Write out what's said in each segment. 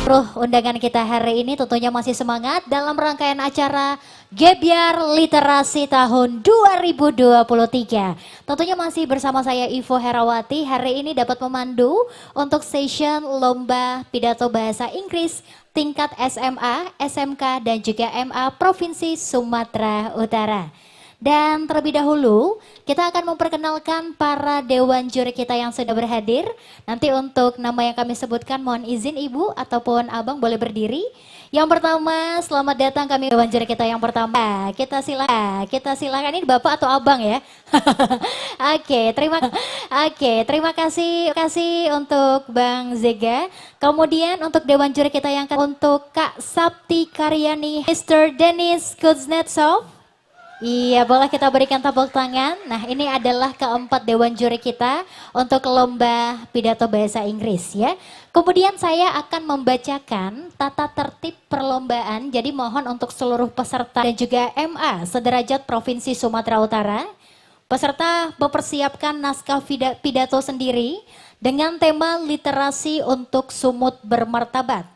Undangan kita hari ini tentunya masih semangat dalam rangkaian acara Gebyar Literasi tahun 2023. Tentunya masih bersama saya Ivo Herawati, hari ini dapat memandu untuk session lomba pidato bahasa Inggris tingkat SMA, SMK dan juga MA Provinsi Sumatera Utara. Dan terlebih dahulu kita akan memperkenalkan para dewan juri kita yang sudah berhadir. Nanti untuk nama yang kami sebutkan mohon izin ibu ataupun abang boleh berdiri. Yang pertama selamat datang kami dewan juri kita yang pertama. Kita silakan ini bapak atau abang ya. Terima kasih untuk Bang Zega. Kemudian untuk dewan juri kita yang untuk Kak Sapti Karyani, Mr. Dennis Kuznetsov. Iya, boleh kita berikan tepuk tangan. Nah, ini adalah keempat dewan juri kita untuk lomba pidato bahasa Inggris ya. Kemudian saya akan membacakan tata tertib perlombaan. Jadi mohon untuk seluruh peserta dan juga MA sederajat Provinsi Sumatera Utara. Peserta mempersiapkan naskah pidato sendiri dengan tema literasi untuk sumut bermartabat.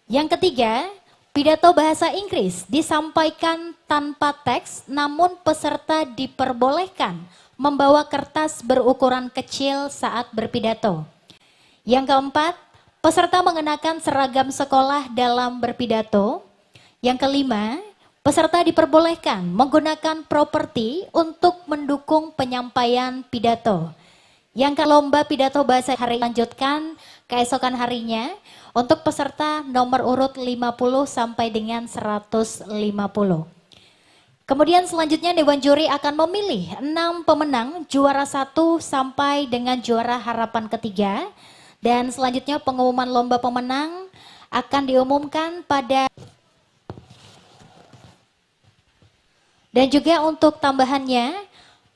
Yang ketiga, pidato bahasa Inggris disampaikan tanpa teks, namun peserta diperbolehkan membawa kertas berukuran kecil saat berpidato. Yang keempat, peserta mengenakan seragam sekolah dalam berpidato. Yang kelima, peserta diperbolehkan menggunakan properti untuk mendukung penyampaian pidato. Yang lomba pidato bahasa hari lanjutkan keesokan harinya untuk peserta nomor urut 50 sampai dengan 150. Kemudian selanjutnya Dewan Juri akan memilih 6 pemenang juara 1 sampai dengan juara harapan ketiga. Dan selanjutnya pengumuman lomba pemenang akan diumumkan pada. Dan juga untuk tambahannya,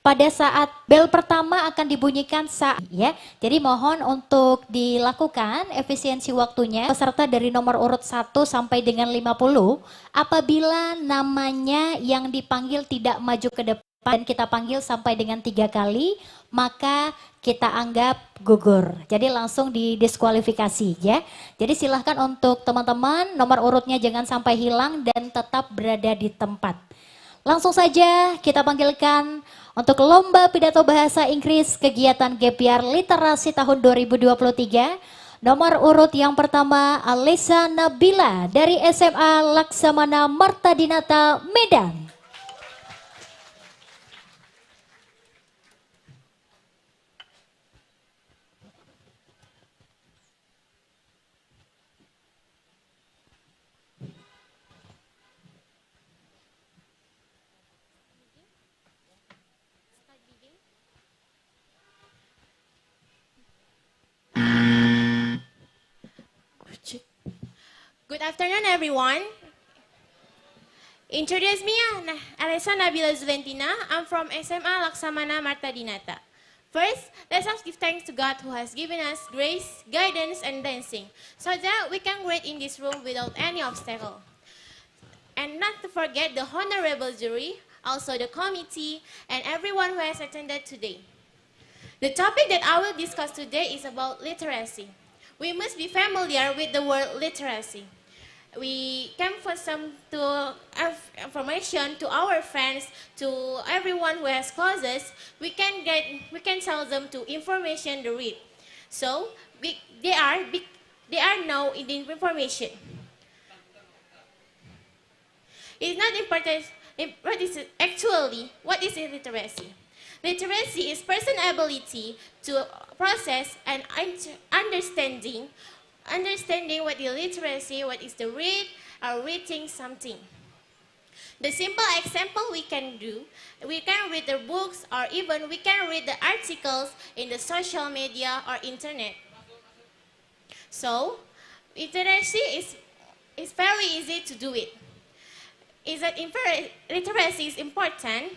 pada saat bel pertama akan dibunyikan saat ya. Jadi mohon untuk dilakukan efisiensi waktunya peserta dari nomor urut 1 sampai dengan 50 apabila namanya yang dipanggil tidak maju ke depan dan kita panggil sampai dengan 3 kali maka kita anggap gugur. Jadi langsung didiskualifikasi ya. Jadi silahkan untuk teman-teman nomor urutnya jangan sampai hilang dan tetap berada di tempat. Langsung saja kita panggilkan untuk lomba pidato bahasa Inggris kegiatan Gebyar Literasi tahun 2023. Nomor urut yang pertama Alisa Nabila dari SMA Laksamana Marta Dinata Medan. Good afternoon, everyone. Introduce me, Alisa Nabila Zulentina. I'm from SMA Laksamana Marta Dinata. First, let us give thanks to God who has given us grace, guidance, and dancing, so that we can grade in this room without any obstacle. And not to forget the honorable jury, also the committee, and everyone who has attended today. The topic that I will discuss today is about literacy. We must be familiar with the word literacy. We came for some information to our friends, to everyone who has causes. We can tell them to information to read. So they are now in the information. It's not important. What is literacy? Literacy is person's ability to process and understanding what is literacy, what is the read, or reading something. The simple example we can do, we can read the books or even we can read the articles in the social media or internet. So, literacy is very easy to do it. Literacy is important?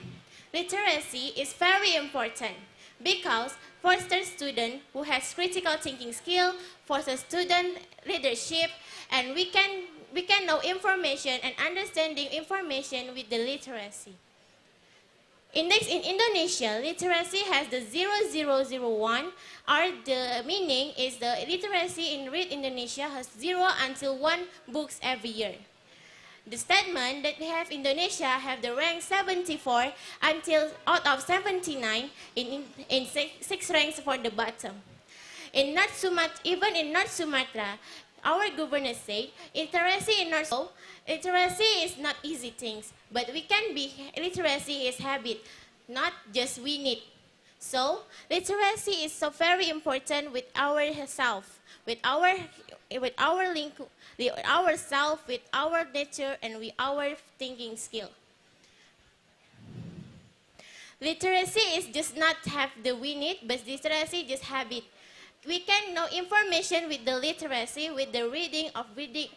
Literacy is very important because fosters student who has critical thinking skill, fosters student leadership, and we can know information and understanding information with the literacy. Index in Indonesia, literacy has the 0001, or the meaning is the literacy in Read Indonesia has 0 until 1 books every year. The statement that we have Indonesia have the rank 74 until out of 79 in six ranks for the bottom. In North Sumatra, even in North Sumatra, our governor said literacy in North literacy is not easy things, but we can be literacy is habit, not just we need. So literacy is so very important with ourself, with our link, with ourself, with our nature, and with our thinking skill. Literacy is just not have the we need, but literacy just habit. We can know information with the literacy, with the reading of reading.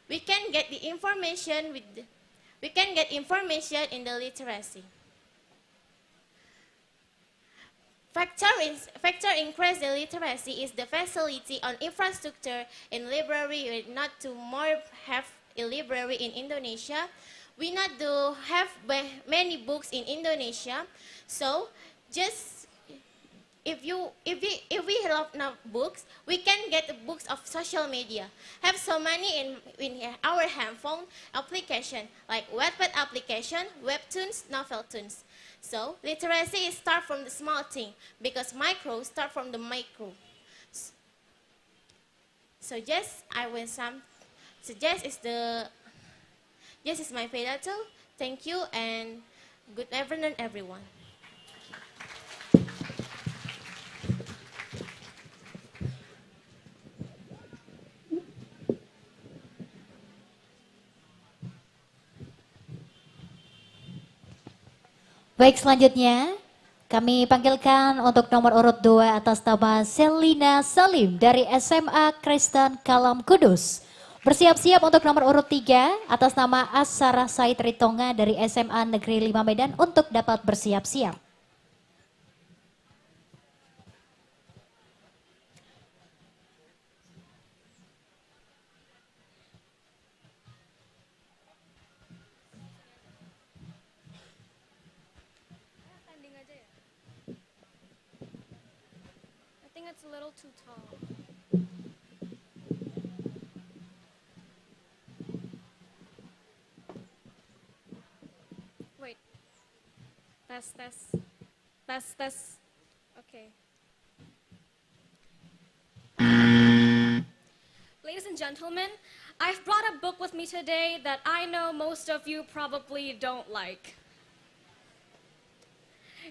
We can get the information with we can get information in the literacy. Factor increase the literacy is the facility on infrastructure in library, not to more have a library in Indonesia. We not do have many books in Indonesia, so just if we love now books, we can get the books of social media. Have so many in our handphone application like Wattpad application, webtoons, noveltoons. So literacy is start from the small thing because micro start from the micro. So just I will suggest is my pedato. Thank you and good afternoon everyone. Baik, selanjutnya kami panggilkan untuk nomor urut 2 atas nama Selina Salim dari SMA Kristen Kalam Kudus. Bersiap-siap untuk nomor urut 3 atas nama Asara Said Ritonga dari SMA Negeri 5 Medan untuk dapat bersiap-siap. It's a little too tall. Wait. Test. Okay. Ladies and gentlemen, I've brought a book with me today that I know most of you probably don't like.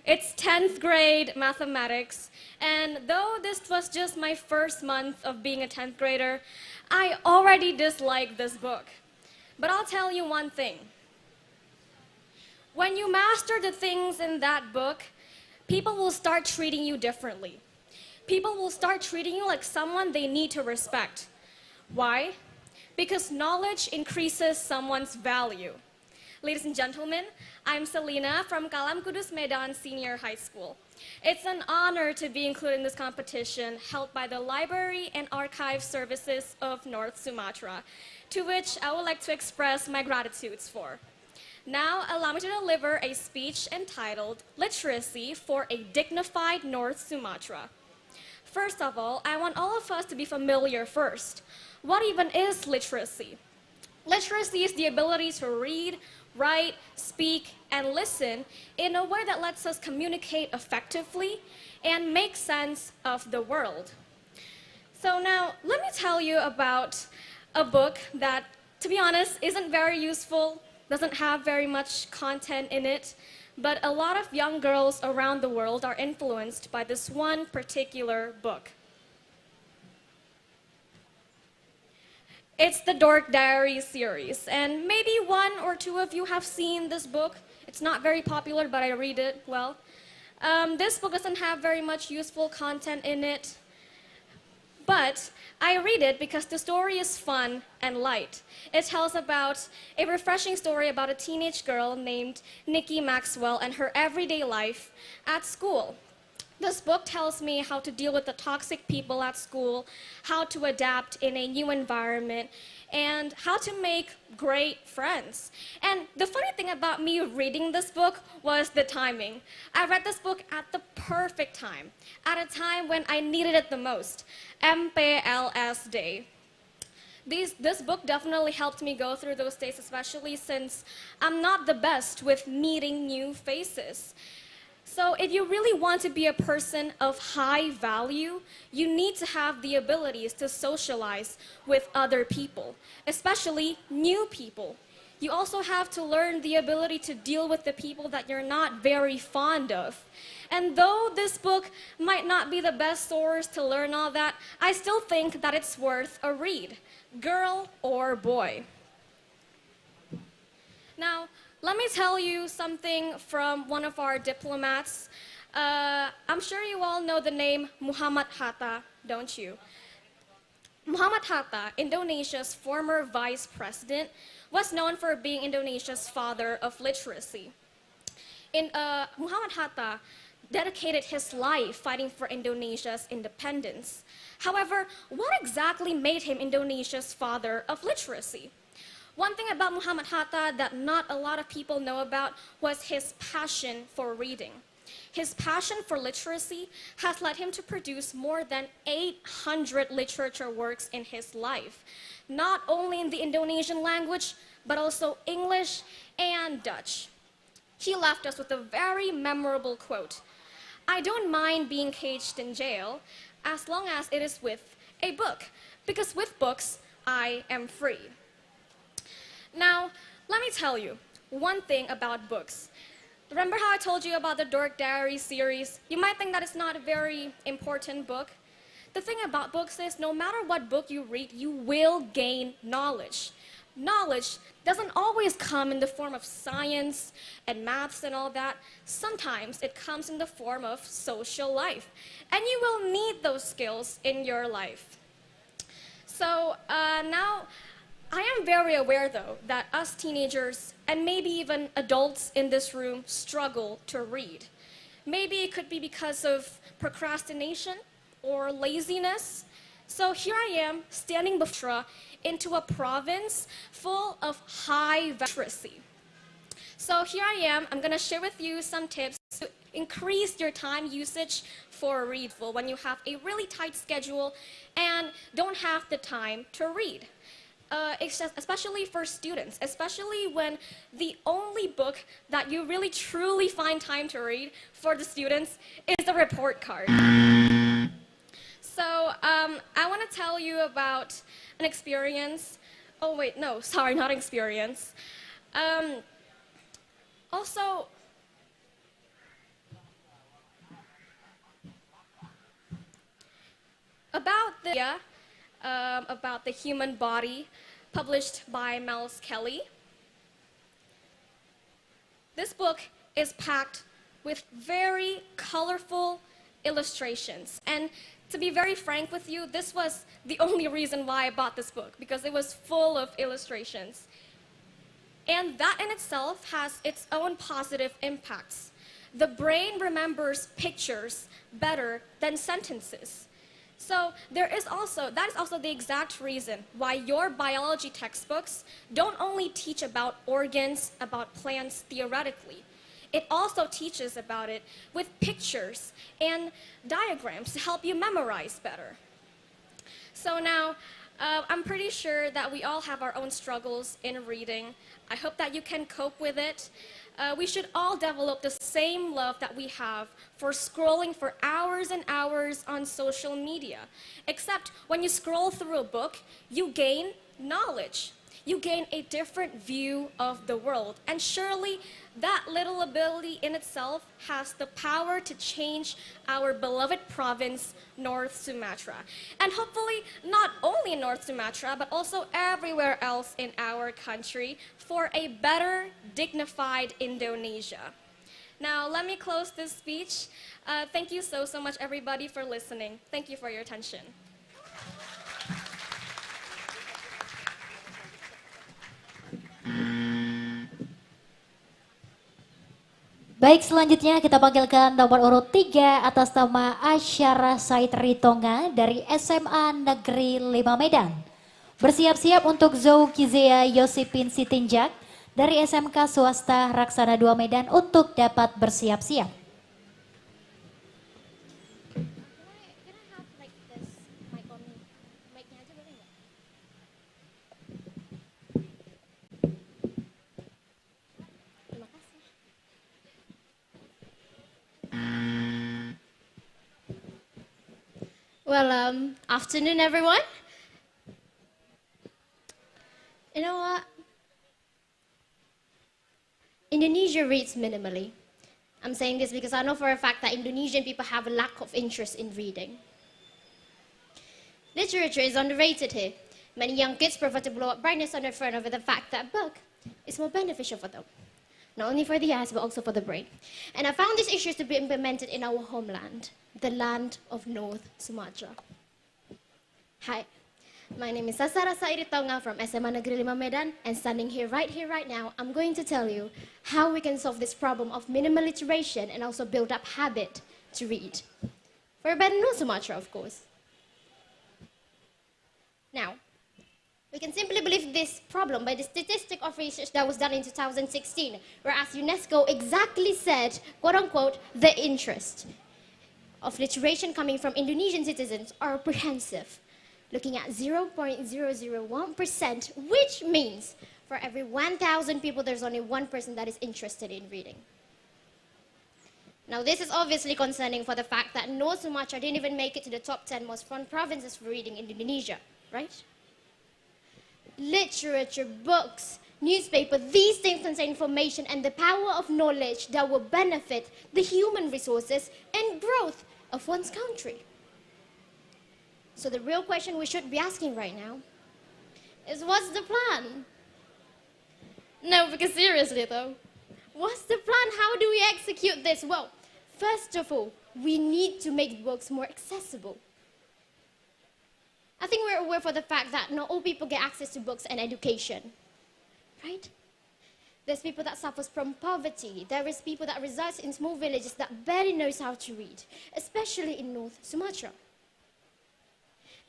It's 10th grade mathematics, and though this was just my first month of being a 10th grader, I already dislike this book. But I'll tell you one thing. When you master the things in that book, people will start treating you differently. People will start treating you like someone they need to respect. Why? Because knowledge increases someone's value. Ladies and gentlemen, I'm Selina from Kalam Kudus Medan Senior High School. It's an honor to be included in this competition held by the Library and Archive Services of North Sumatra, to which I would like to express my gratitudes for. Now, allow me to deliver a speech entitled Literacy for a Dignified North Sumatra. First of all, I want all of us to be familiar first. What even is literacy? Literacy is the ability to read, write, speak, and listen in a way that lets us communicate effectively and make sense of the world. So now, let me tell you about a book that, to be honest, isn't very useful, doesn't have very much content in it, but a lot of young girls around the world are influenced by this one particular book. It's the Dork Diary series, and maybe one or two of you have seen this book. It's not very popular, but I read it well. This book doesn't have very much useful content in it, but I read it because the story is fun and light. It tells about a refreshing story about a teenage girl named Nikki Maxwell and her everyday life at school. This book tells me how to deal with the toxic people at school, how to adapt in a new environment, and how to make great friends. And the funny thing about me reading this book was the timing. I read this book at the perfect time, at a time when I needed it the most, MPLS Day. This book definitely helped me go through those days, especially since I'm not the best with meeting new faces. So if you really want to be a person of high value, you need to have the abilities to socialize with other people, especially new people. You also have to learn the ability to deal with the people that you're not very fond of. And though this book might not be the best source to learn all that, I still think that it's worth a read, girl or boy. Now, let me tell you something from one of our diplomats. I'm sure you all know the name Muhammad Hatta, don't you? Muhammad Hatta, Indonesia's former vice president, was known for being Indonesia's father of literacy. Muhammad Hatta dedicated his life fighting for Indonesia's independence. However, what exactly made him Indonesia's father of literacy? One thing about Muhammad Hatta that not a lot of people know about was his passion for reading. His passion for literacy has led him to produce more than 800 literature works in his life, not only in the Indonesian language, but also English and Dutch. He left us with a very memorable quote: "I don't mind being caged in jail as long as it is with a book, because with books, I am free." Now, let me tell you one thing about books. Remember how I told you about the Dork Diary series? You might think that it's not a very important book. The thing about books is no matter what book you read, you will gain knowledge. Knowledge doesn't always come in the form of science and maths and all that. Sometimes it comes in the form of social life. And you will need those skills in your life. So now, I am very aware, though, that us teenagers, and maybe even adults in this room, struggle to read. Maybe it could be because of procrastination or laziness. So here I am, standing before into a province full of high literacy. So here I am, I'm gonna share with you some tips to increase your time usage for readful when you have a really tight schedule and don't have the time to read. Especially for students, especially when the only book that you really truly find time to read for the students is the report card. So I want to tell you about an experience. Oh wait, no, sorry, not experience. Also, about the human body, published by Miles Kelly. This book is packed with very colorful illustrations. And to be very frank with you, this was the only reason why I bought this book, because it was full of illustrations. And that in itself has its own positive impacts. The brain remembers pictures better than sentences. So that is also the exact reason why your biology textbooks don't only teach about organs, about plants theoretically. It also teaches about it with pictures and diagrams to help you memorize better. So now, I'm pretty sure that we all have our own struggles in reading. I hope that you can cope with it. We should all develop the same love that we have for scrolling for hours and hours on social media. Except when you scroll through a book, you gain knowledge. You gain a different view of the world. And surely that little ability in itself has the power to change our beloved province, North Sumatra. And hopefully not only in North Sumatra, but also everywhere else in our country for a better, dignified Indonesia. Now, let me close this speech. Thank you so much, everybody, for listening. Thank you for your attention. Baik, selanjutnya kita panggilkan nomor urut 3 atas nama Asyara Said Ritonga dari SMA Negeri 5 Medan. Bersiap-siap untuk Zoukizea Yosipin Sitinjak dari SMK Swasta Raksana 2 Medan untuk dapat bersiap-siap. Well, afternoon, everyone. You know what? Indonesia reads minimally. I'm saying this because I know for a fact that Indonesian people have a lack of interest in reading. Literature is underrated here. Many young kids prefer to blow up brightness on their phone over the fact that a book is more beneficial for them. Not only for the eyes, but also for the brain. And I found these issues to be implemented in our homeland, the land of North Sumatra. Hi, my name is Sasara Sairitonga from SMA Negeri 5 Medan, and standing here right now, I'm going to tell you how we can solve this problem of minimal literation and also build up habit to read. For a better North Sumatra, of course. Now, we can simply believe this problem by the statistic of research that was done in 2016, whereas UNESCO exactly said, quote unquote, the interest of literation coming from Indonesian citizens are apprehensive, looking at 0.001%, which means for every 1,000 people, there's only one person that is interested in reading. Now, this is obviously concerning for the fact that North Sumatra didn't even make it to the top 10 most fun provinces for reading in Indonesia, right? Literature, books, newspaper, these things contain information and the power of knowledge that will benefit the human resources and growth of one's country. So the real question we should be asking right now is, what's the plan? No, because seriously though, what's the plan? How do we execute this? Well, first of all, we need to make books more accessible. I think we're aware for the fact that not all people get access to books and education, right? There's people that suffers from poverty. There is people that resides in small villages that barely knows how to read, especially in North Sumatra.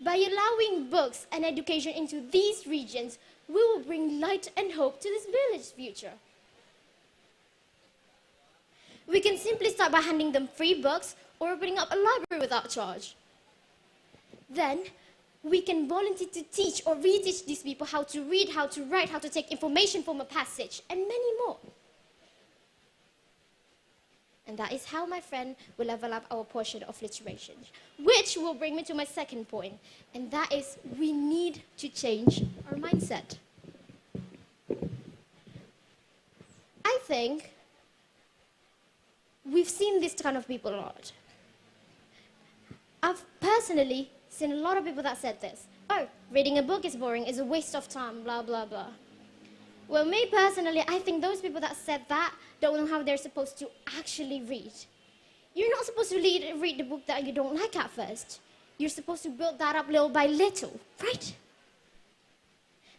By allowing books and education into these regions, we will bring light and hope to this village's future. We can simply start by handing them free books or opening up a library without charge. Then, we can volunteer to teach or reteach these people how to read, how to write, how to take information from a passage, and many more. And that is how, my friend, will level up our portion of literation. Which will bring me to my second point, and that is we need to change our mindset. I think we've seen this kind of people a lot. I've personally seen a lot of people that said this. Oh, reading a book is boring, it's a waste of time, blah, blah, blah. Well, me personally, I think those people that said that don't know how they're supposed to actually read. You're not supposed to read the book that you don't like at first. You're supposed to build that up little by little, right?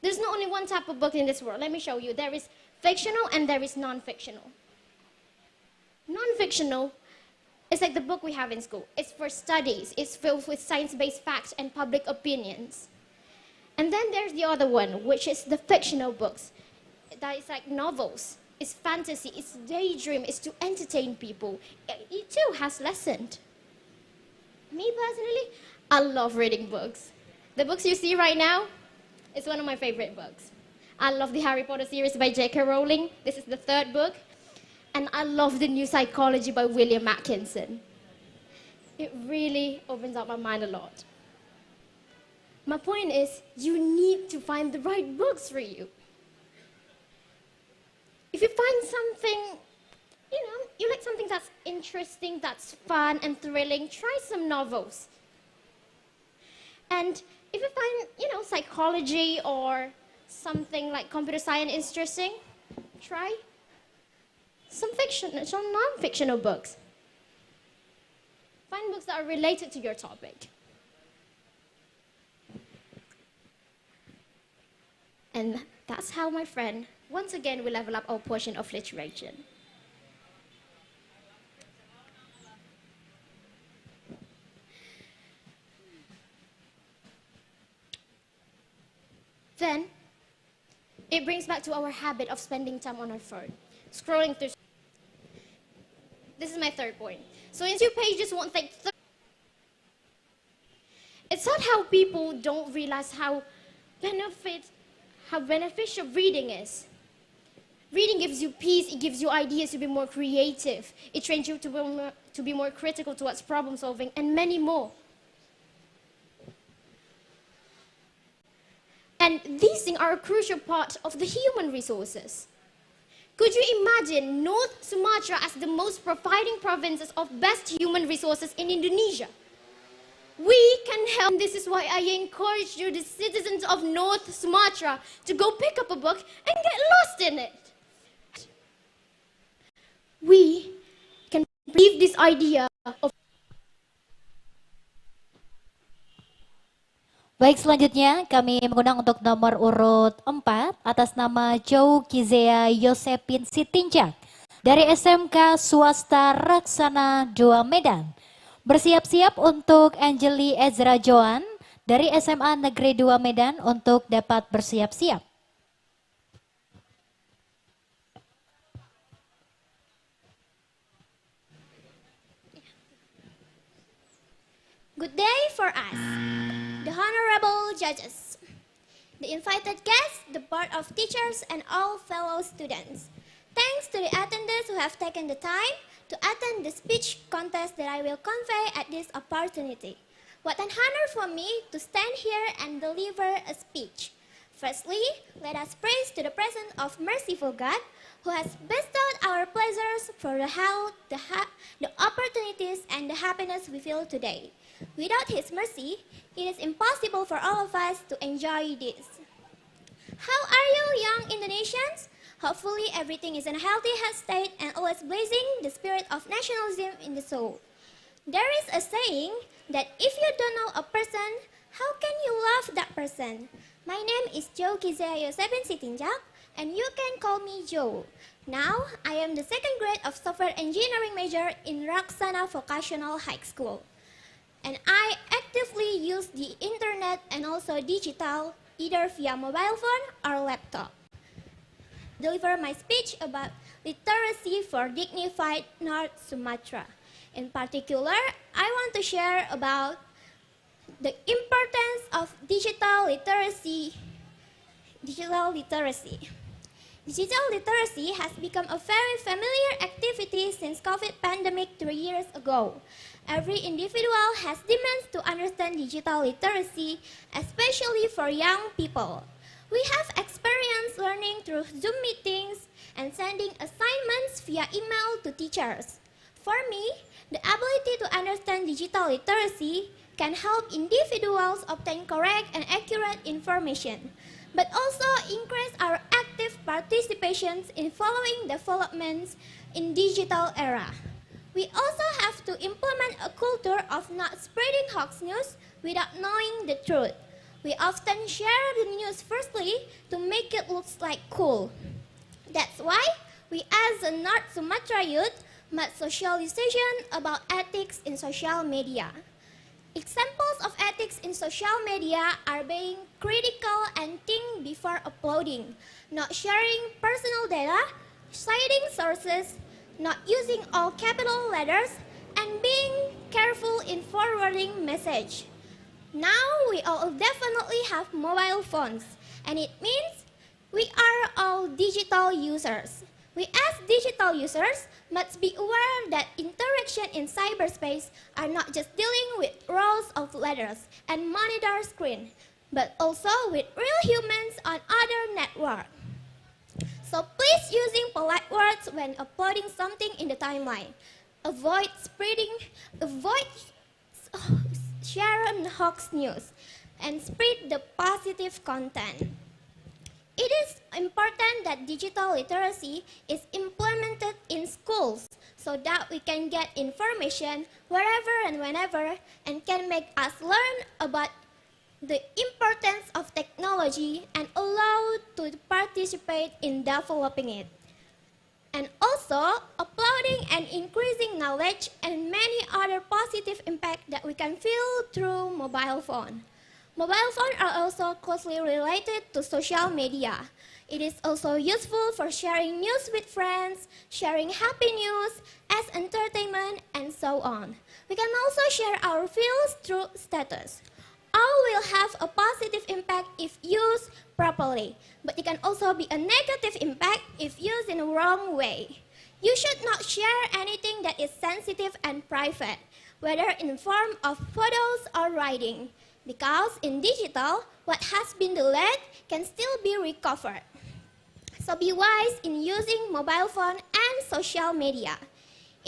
There's not only one type of book in this world. Let me show you. There is fictional and there is non-fictional. Non-fictional is like the book we have in school. It's for studies. It's filled with science-based facts and public opinions. And then there's the other one, which is the fictional books. That is like novels. It's fantasy. It's daydream. It's to entertain people. It too has lessened. Me personally, I love reading books. The books you see right now is one of my favorite books. I love the Harry Potter series by J.K. Rowling. This is the third book. And I love the New Psychology by William Atkinson. It really opens up my mind a lot. My point is, you need to find the right books for you. If you find something, you like something that's interesting, that's fun and thrilling, try some novels. And if you find, psychology or something like computer science interesting, try some non-fictional books. Find books that are related to your topic. And that's how, my friend, once again we level up our portion of literature. Then, it brings back to our habit of spending time on our phone, scrolling through. This is my third point. So in 2 pages won't take. It's not how people don't realize how beneficial reading is. Reading gives you peace, it gives you ideas to be more creative. It trains you to be more critical towards problem solving and many more. And these things are a crucial part of the human resources. Could you imagine North Sumatra as the most providing provinces of best human resources in Indonesia? We can help. This is why I encourage you, the citizens of North Sumatra, to go pick up a book and get lost in it. We can leave this idea of. Baik, selanjutnya kami mengundang untuk nomor urut 4 atas nama Joe Kizea Yosepin Sitinjak dari SMK Swasta Raksana 2 Medan. Bersiap-siap untuk Angeli Ezra Joan dari SMA Negeri 2 Medan untuk dapat bersiap-siap. Good day for us, the honorable judges, the invited guests, the board of teachers, and all fellow students. Thanks to the attendees who have taken the time to attend the speech contest that I will convey at this opportunity. What an honor for me to stand here and deliver a speech. Firstly, let us praise to the presence of merciful God, who has bestowed our pleasures for the health, the opportunities, and the happiness we feel today. Without His mercy, it is impossible for all of us to enjoy this. How are you, young Indonesians? Hopefully everything is in a healthy state and always blazing the spirit of nationalism in the soul. There is a saying that if you don't know a person, how can you love that person? My name is Joe Kizea Yosepin Sitinjak, and you can call me Joe. Now, I am the second grade of software engineering major in Raksana Vocational High School. And I actively use the internet and also digital, either via mobile phone or laptop. Deliver my speech about literacy for dignified North Sumatra. In particular, I want to share about the importance of digital literacy. Digital literacy has become a very familiar activity since COVID pandemic 3 years ago. Every individual has demands to understand digital literacy, especially for young people. We have experience learning through Zoom meetings and sending assignments via email to teachers. For me, the ability to understand digital literacy can help individuals obtain correct and accurate information, but also increase our active participations in following developments in digital era. We also have to implement a culture of not spreading hoax news without knowing the truth. We often share the news firstly to make it look like cool. That's why we as a North Sumatra youth must socialization about ethics in social media. Examples of ethics in social media are being critical and think before uploading, not sharing personal data, citing sources, not using all capital letters, and being careful in forwarding message. Now we all definitely have mobile phones, and it means we are all digital users. We as digital users must be aware that interaction in cyberspace are not just dealing with rows of letters and monitor screen, but also with real humans on other networks. So please using polite words when uploading something in the timeline. Avoid sharing hoax news, and spread the positive content. It is important that digital literacy is implemented in schools so that we can get information wherever and whenever and can make us learn about the importance of technology and allow to participate in developing it. And also, uploading and increasing knowledge and many other positive impact that we can feel through mobile phone. Mobile phones are also closely related to social media. It is also useful for sharing news with friends, sharing happy news, as entertainment, and so on. We can also share our feels through status. All will have a positive impact if used properly, but it can also be a negative impact if used in a wrong way. You should not share anything that is sensitive and private, whether in form of photos or writing, because in digital, what has been deleted can still be recovered. So be wise in using mobile phone and social media.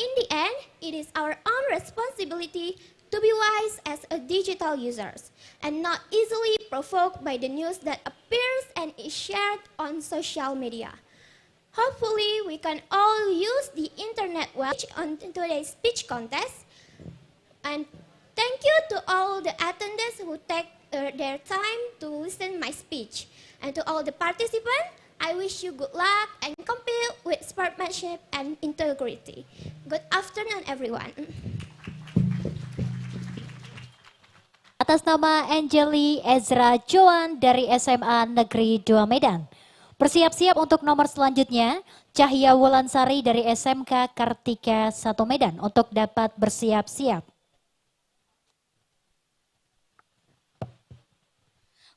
In the end, it is our own responsibility to be wise as a digital users and not easily provoked by the news that appears and is shared on social media. Hopefully, we can all use the internet well on today's speech contest. And thank you to all the attendees who take their time to listen my speech. And to all the participants, I wish you good luck and compete with sportsmanship and integrity. Good afternoon, everyone. Atas nama Angeli Ezra Joan dari SMA Negeri 2 Medan. Bersiap-siap untuk nomor selanjutnya, Cahya Wulansari dari SMK Kartika 1 Medan untuk dapat bersiap-siap.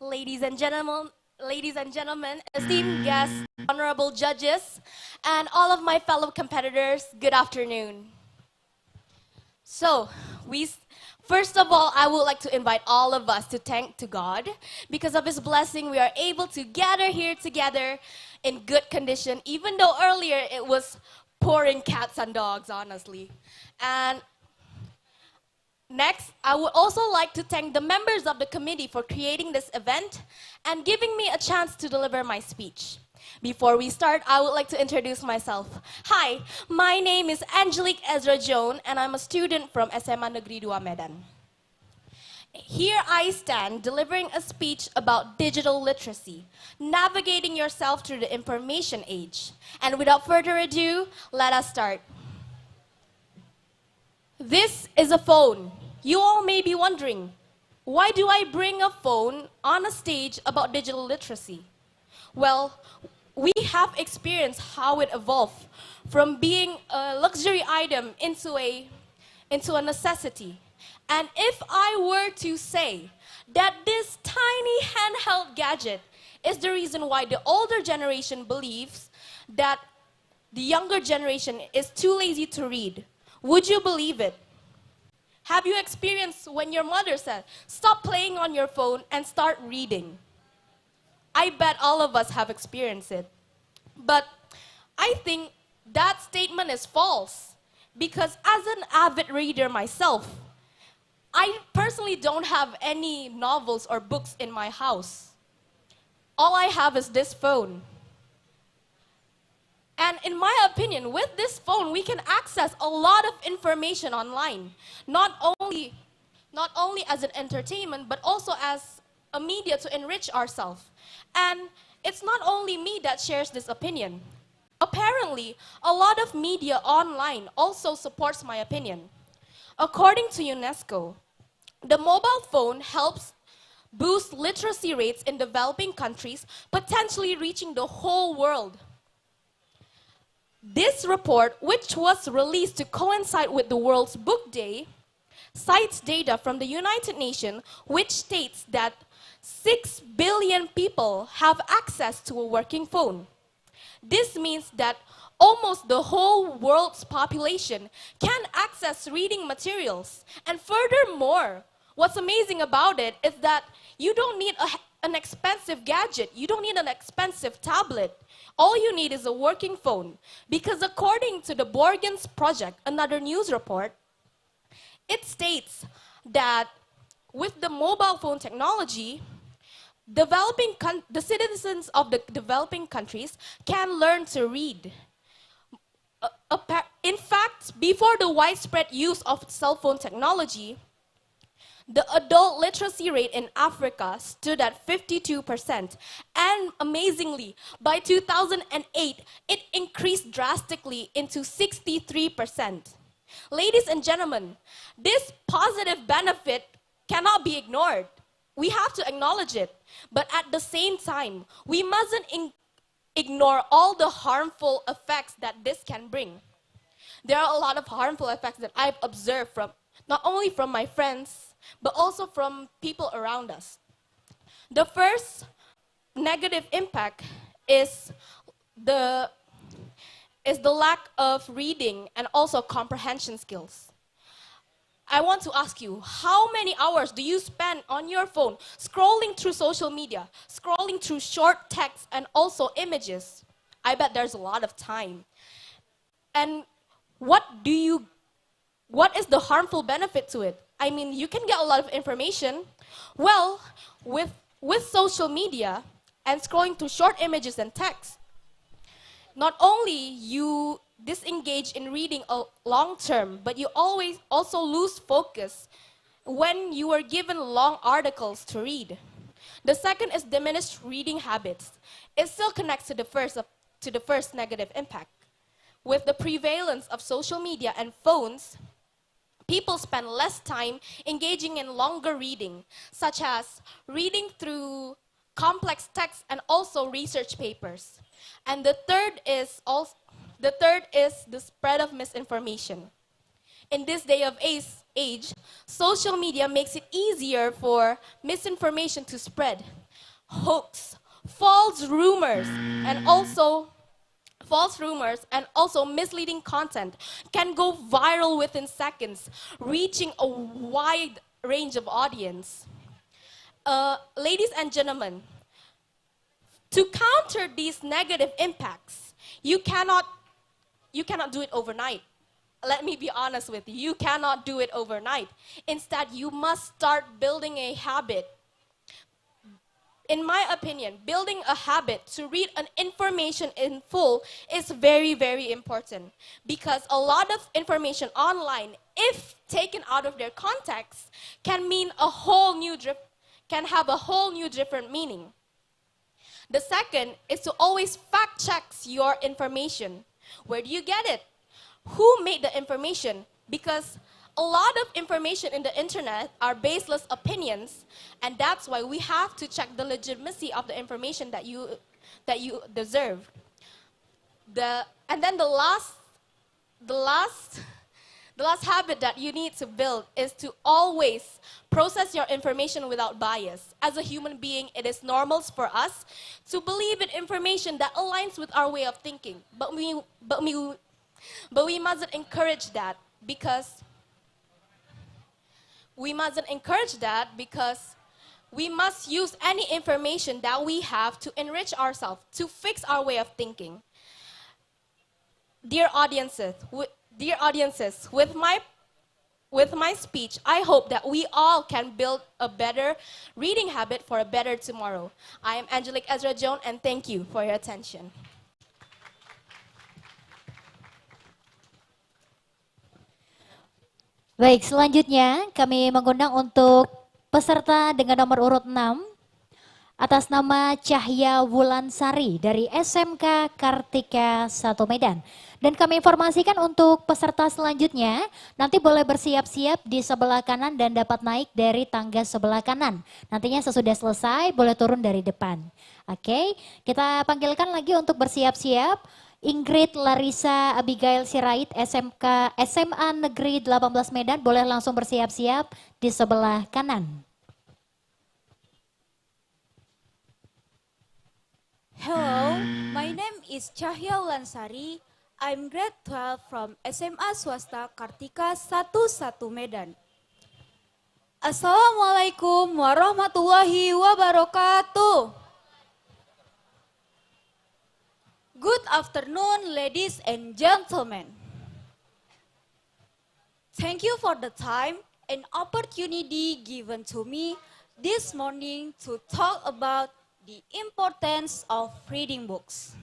Ladies and gentlemen, esteemed guests, honorable judges, and all of my fellow competitors, good afternoon. So, first of all, I would like to invite all of us to thank to God. Because of His blessing, we are able to gather here together in good condition, even though earlier it was pouring cats and dogs, honestly. And next, I would also like to thank the members of the committee for creating this event and giving me a chance to deliver my speech. Before we start, I would like to introduce myself. Hi, my name is Angelique Ezra Joan, and I'm a student from SMA Negeri 2 Medan. Here I stand delivering a speech about digital literacy, navigating yourself through the information age. And without further ado, let us start. This is a phone. You all may be wondering, why do I bring a phone on a stage about digital literacy? Well, we have experienced how it evolved from being a luxury item into a necessity. And if I were to say that this tiny handheld gadget is the reason why the older generation believes that the younger generation is too lazy to read, would you believe it? Have you experienced when your mother said, stop playing on your phone and start reading? I bet all of us have experienced it. But I think that statement is false because as an avid reader myself, I personally don't have any novels or books in my house. All I have is this phone. And in my opinion, with this phone, we can access a lot of information online, not only as an entertainment, but also as a media to enrich ourselves. And it's not only me that shares this opinion. Apparently, a lot of media online also supports my opinion. According to UNESCO, the mobile phone helps boost literacy rates in developing countries, potentially reaching the whole world. This report, which was released to coincide with the World's Book Day, cites data from the United Nations, which states that 6 billion people have access to a working phone. This means that almost the whole world's population can access reading materials. And furthermore, what's amazing about it is that you don't need an expensive gadget. You don't need an expensive tablet. All you need is a working phone. Because according to the Borgens Project, another news report, it states that with the mobile phone technology, the citizens of the developing countries can learn to read. In fact, before the widespread use of cell phone technology, the adult literacy rate in Africa stood at 52%. And amazingly, by 2008, it increased drastically into 63%. Ladies and gentlemen, this positive benefit cannot be ignored. we have to acknowledge it. But at the same time, we mustn't ignore all the harmful effects that this can bring. There are a lot of harmful effects that I've observed from, not only from my friends, but also from people around us. The first negative impact is the lack of reading and also comprehension skills. I want to ask you, how many hours do you spend on your phone scrolling through social media, scrolling through short text and also images? I bet there's a lot of time. And what is the harmful benefit to it? I mean, you can get a lot of information. Well, with social media and scrolling through short images and text, not only you disengage in reading a long term, but you always also lose focus when you are given long articles to read. The second is diminished reading habits. It still connects to the first negative impact. With the prevalence of social media and phones, people spend less time engaging in longer reading, such as reading through complex texts and also research papers. And the third is the spread of misinformation. In this day of age, social media makes it easier for misinformation to spread. Hoax, false rumors, and also misleading content can go viral within seconds, reaching a wide range of audience. Ladies and gentlemen, to counter these negative impacts, you cannot do it overnight. Let me be honest with you, you cannot do it overnight. Instead, you must start building a habit. In my opinion, building a habit to read an information in full is very, very important, because a lot of information online, if taken out of their context, can have a whole new different meaning. The second is to always fact check your information. Where do you get it? Who made the information? Because a lot of information in the internet are baseless opinions, and that's why we have to check the legitimacy of the information that you deserve. And then the last habit that you need to build is to always process your information without bias. As a human being, it is normal for us to believe in information that aligns with our way of thinking. But we mustn't encourage that, because we must use any information that we have to enrich ourselves, to fix our way of thinking. Dear audiences, with my speech, I hope that we all can build a better reading habit for a better tomorrow. I am Angelique Ezra Joan, and thank you for your attention. Baik, selanjutnya kami mengundang untuk peserta dengan nomor urut 6 atas nama Cahya Wulansari dari SMK Kartika 1 Medan. Dan kami informasikan untuk peserta selanjutnya, nanti boleh bersiap-siap di sebelah kanan dan dapat naik dari tangga sebelah kanan. Nantinya sesudah selesai boleh turun dari depan. Oke, kita panggilkan lagi untuk bersiap-siap. Ingrid Larissa Abigail Sirait SMA Negeri 18 Medan, boleh langsung bersiap-siap di sebelah kanan. Hello, my name is Cahya Wulansari. I'm grade 12 from SMA Swasta Kartika 11 Medan. Assalamualaikum warahmatullahi wabarakatuh. Good afternoon, ladies and gentlemen. Thank you for the time and opportunity given to me this morning to talk about the importance of reading books.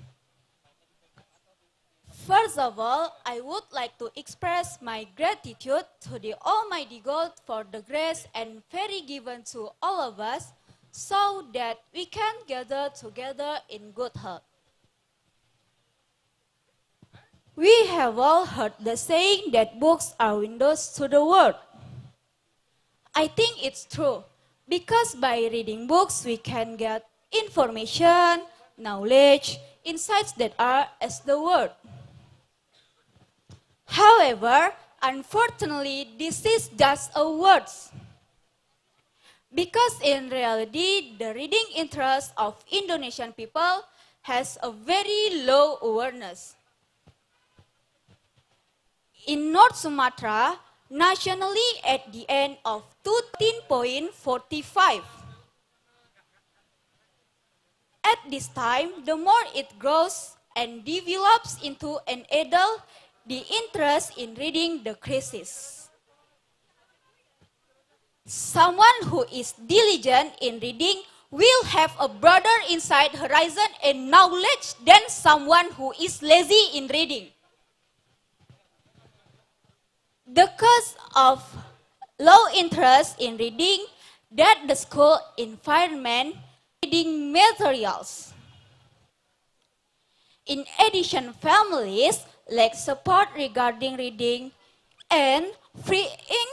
First of all, I would like to express my gratitude to the Almighty God for the grace and favor given to all of us so that we can gather together in good health. We have all heard the saying that books are windows to the world. I think it's true, Because by reading books, we can get information, knowledge, insights that are as the word. However, unfortunately, this is just a words. Because in reality, the reading interest of Indonesian people has a very low awareness. In North Sumatra, nationally at the end of 13.45. At this time, the more it grows and develops into an adult, the interest in reading decreases. Someone who is diligent in reading will have a broader insight, horizon, and knowledge than someone who is lazy in reading. The cause of low interest in reading that the school environment reading materials. In addition, families lack support regarding reading and freeing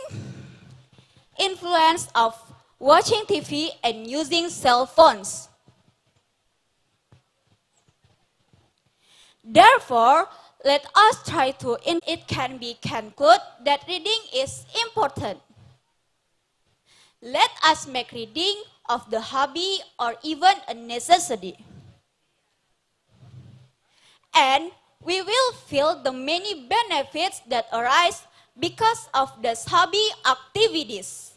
influence of watching TV and using cell phones. Therefore, let us try to, it can be concluded that reading is important. Let us make reading of the hobby or even a necessity. And we will feel the many benefits that arise because of these hobby activities.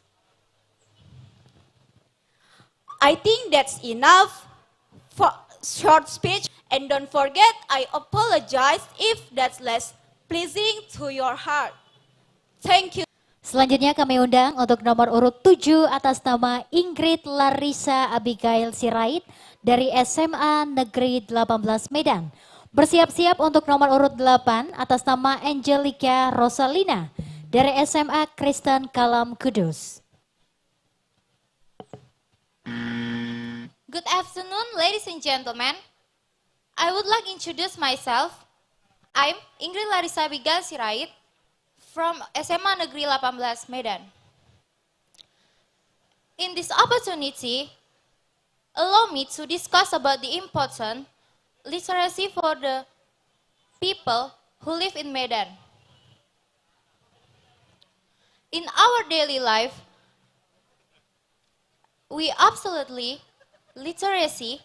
I think that's enough for short speech. And don't forget, I apologize if that's less pleasing to your heart. Thank you. Selanjutnya kami undang untuk nomor urut 7 atas nama Ingrid Larissa Abigail Sirait dari SMA Negeri 18 Medan. Bersiap-siap untuk nomor urut 8 atas nama Angelica Rosalina dari SMA Kristen Kalam Kudus. Good afternoon, ladies and gentlemen. I would like to introduce myself. I'm Ingrid Larissa Abigail Sirait from SMA Negeri 18 Medan. In this opportunity, allow me to discuss about the important literacy for the people who live in Medan. In our daily life, we absolutely literacy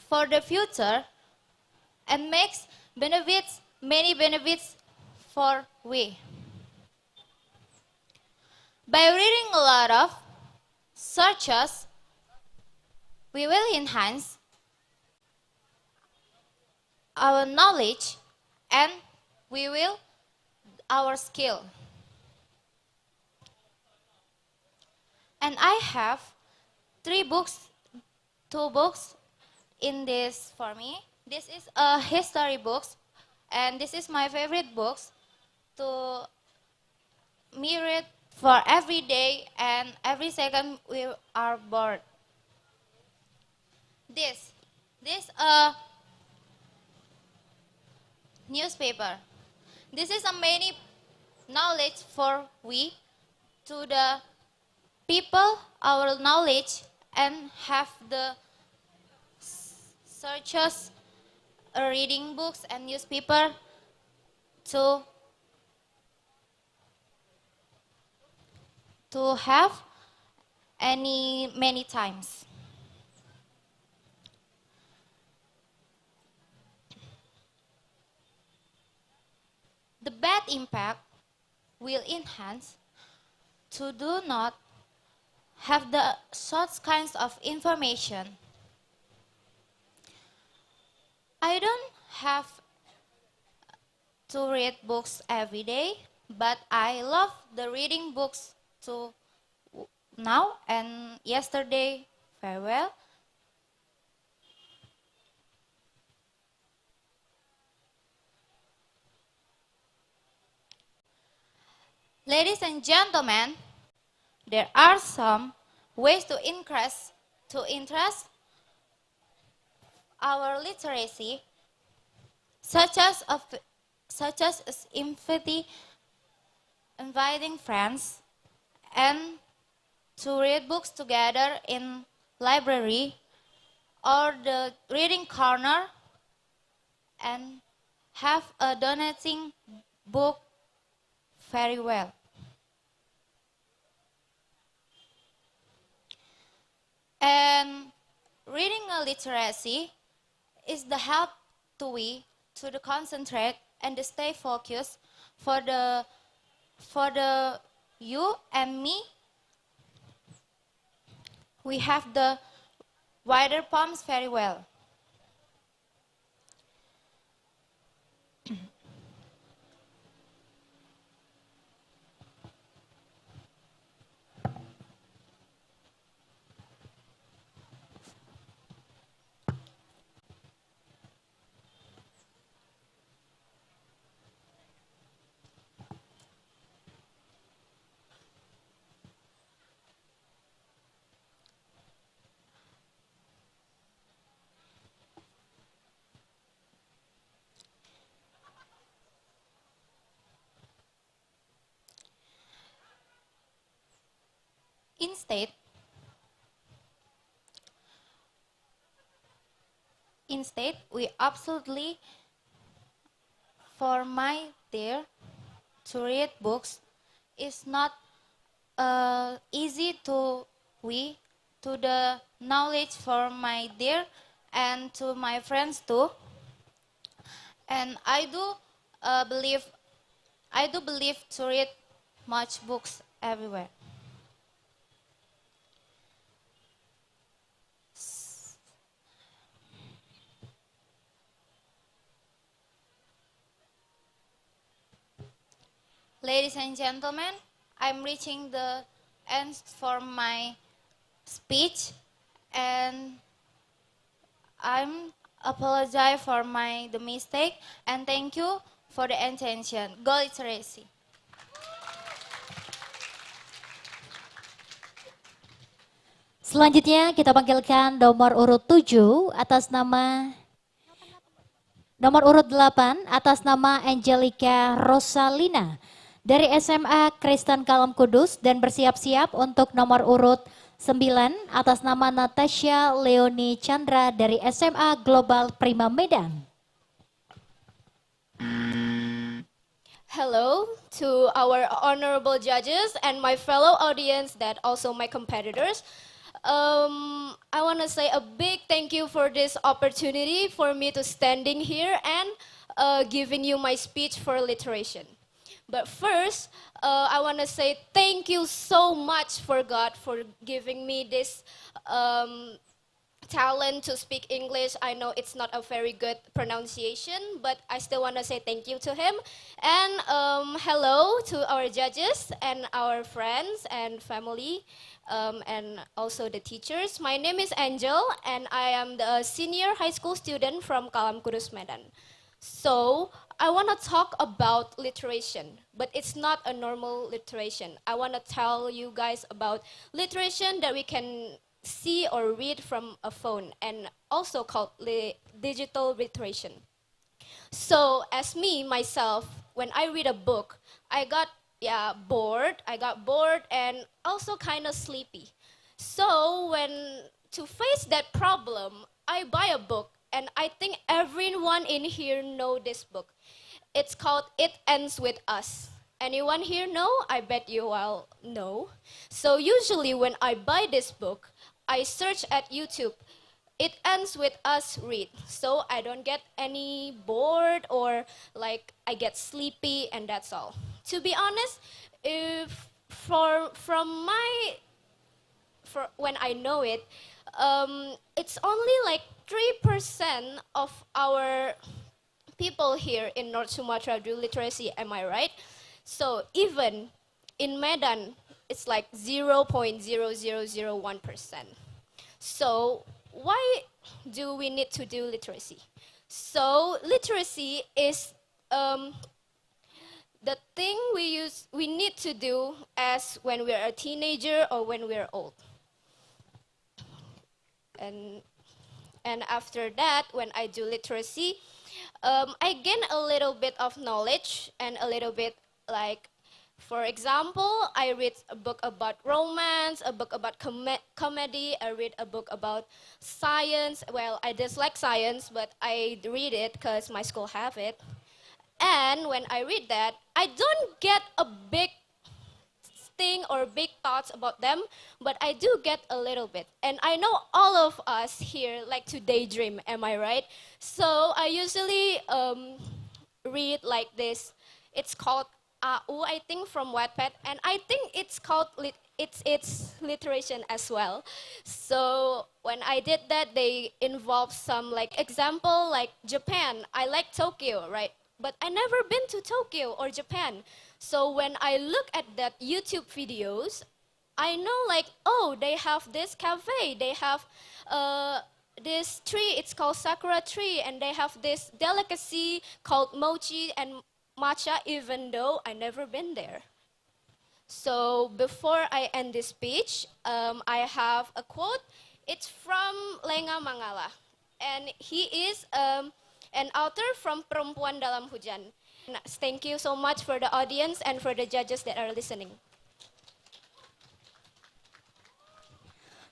for the future and makes benefits, many benefits for we. By reading a lot of searches, we will enhance our knowledge and we will our skill. And I have 2 books in this for me. This is a history books and this is my favorite books to me read for every day and every second we are bored. This a newspaper. This is a many knowledge for we to the people our knowledge and have the searches, reading books and newspaper to have many times. The bad impact will enhance to do not have the such kinds of information. I don't have to read books every day, but I love the reading books to now and yesterday very well. Ladies and gentlemen, there are some ways to increase interest our literacy, such as inviting friends and to read books together in library or the reading corner and have a donating book very well. And reading a literacy is the help to we to the concentrate and to stay focused for the you and me. We have the wider palms very well. Instead, we absolutely for my dear to read books is not easy to we to the knowledge for my dear and to my friends too. And I do believe to read much books everywhere. Ladies and gentlemen, I'm reaching the end for my speech and I'm apologize for the mistake and thank you for the attention. Go literacy. Selanjutnya kita panggilkan nomor urut 7 atas nama nomor urut 8 atas nama Angelica Rosalina dari SMA Kristen Kalam Kudus dan bersiap-siap untuk nomor urut 9 atas nama Natasha Leoni Chandra dari SMA Global Prima Medan. Hello to our honorable judges and my fellow audience that also my competitors. I want to say a big thank you for this opportunity for me to standing here and giving you my speech for literation. But first, I want to say thank you so much for God for giving me this talent to speak English. I know it's not a very good pronunciation, but I still want to say thank you to him. And hello to our judges and our friends and family. And also the teachers. My name is Angel, and I am the senior high school student from Kalam Kudus, Medan. So, I want to talk about literation, but it's not a normal literation. I want to tell you guys about literation that we can see or read from a phone, and also called digital literation. So, as me, myself, when I read a book, I got bored. I got bored and also kind of sleepy. So to face that problem, I buy a book, and I think everyone in here know this book. It's called It Ends With Us. Anyone here know? I bet you all know. So usually when I buy this book, I search at YouTube. It ends with us read, so I don't get any bored or like I get sleepy, and that's all. To be honest, if when I know it, it's only like 3% of our people here in North Sumatra do literacy. Am I right? So even in Medan, it's like 0.0001%. So why do we need to do literacy? So literacy is the thing we need to do as when we're a teenager or when we're old. And after that, when I do literacy, I gain a little bit of knowledge and a little bit like For example, I read a book about romance, a book about comedy, I read a book about science. Well, I dislike science, but I read it because my school have it. And when I read that, I don't get a big thing or big thoughts about them, but I do get a little bit. And I know all of us here like to daydream, am I right? So I usually read like this. It's called AU, I think, from Wattpad, and I think it's called it's literation as well. So when I did that, they involved some like example like Japan. I like Tokyo, right? But I never been to Tokyo or Japan. So when I look at that YouTube videos, I know like, oh, they have this cafe, they have this tree, it's called sakura tree, and they have this delicacy called mochi and matcha, even though I never been there. So before I end this speech, I have a quote. It's from Lenga Mangala, and he is an author from Perempuan Dalam Hujan. Thank you so much for the audience and for the judges that are listening.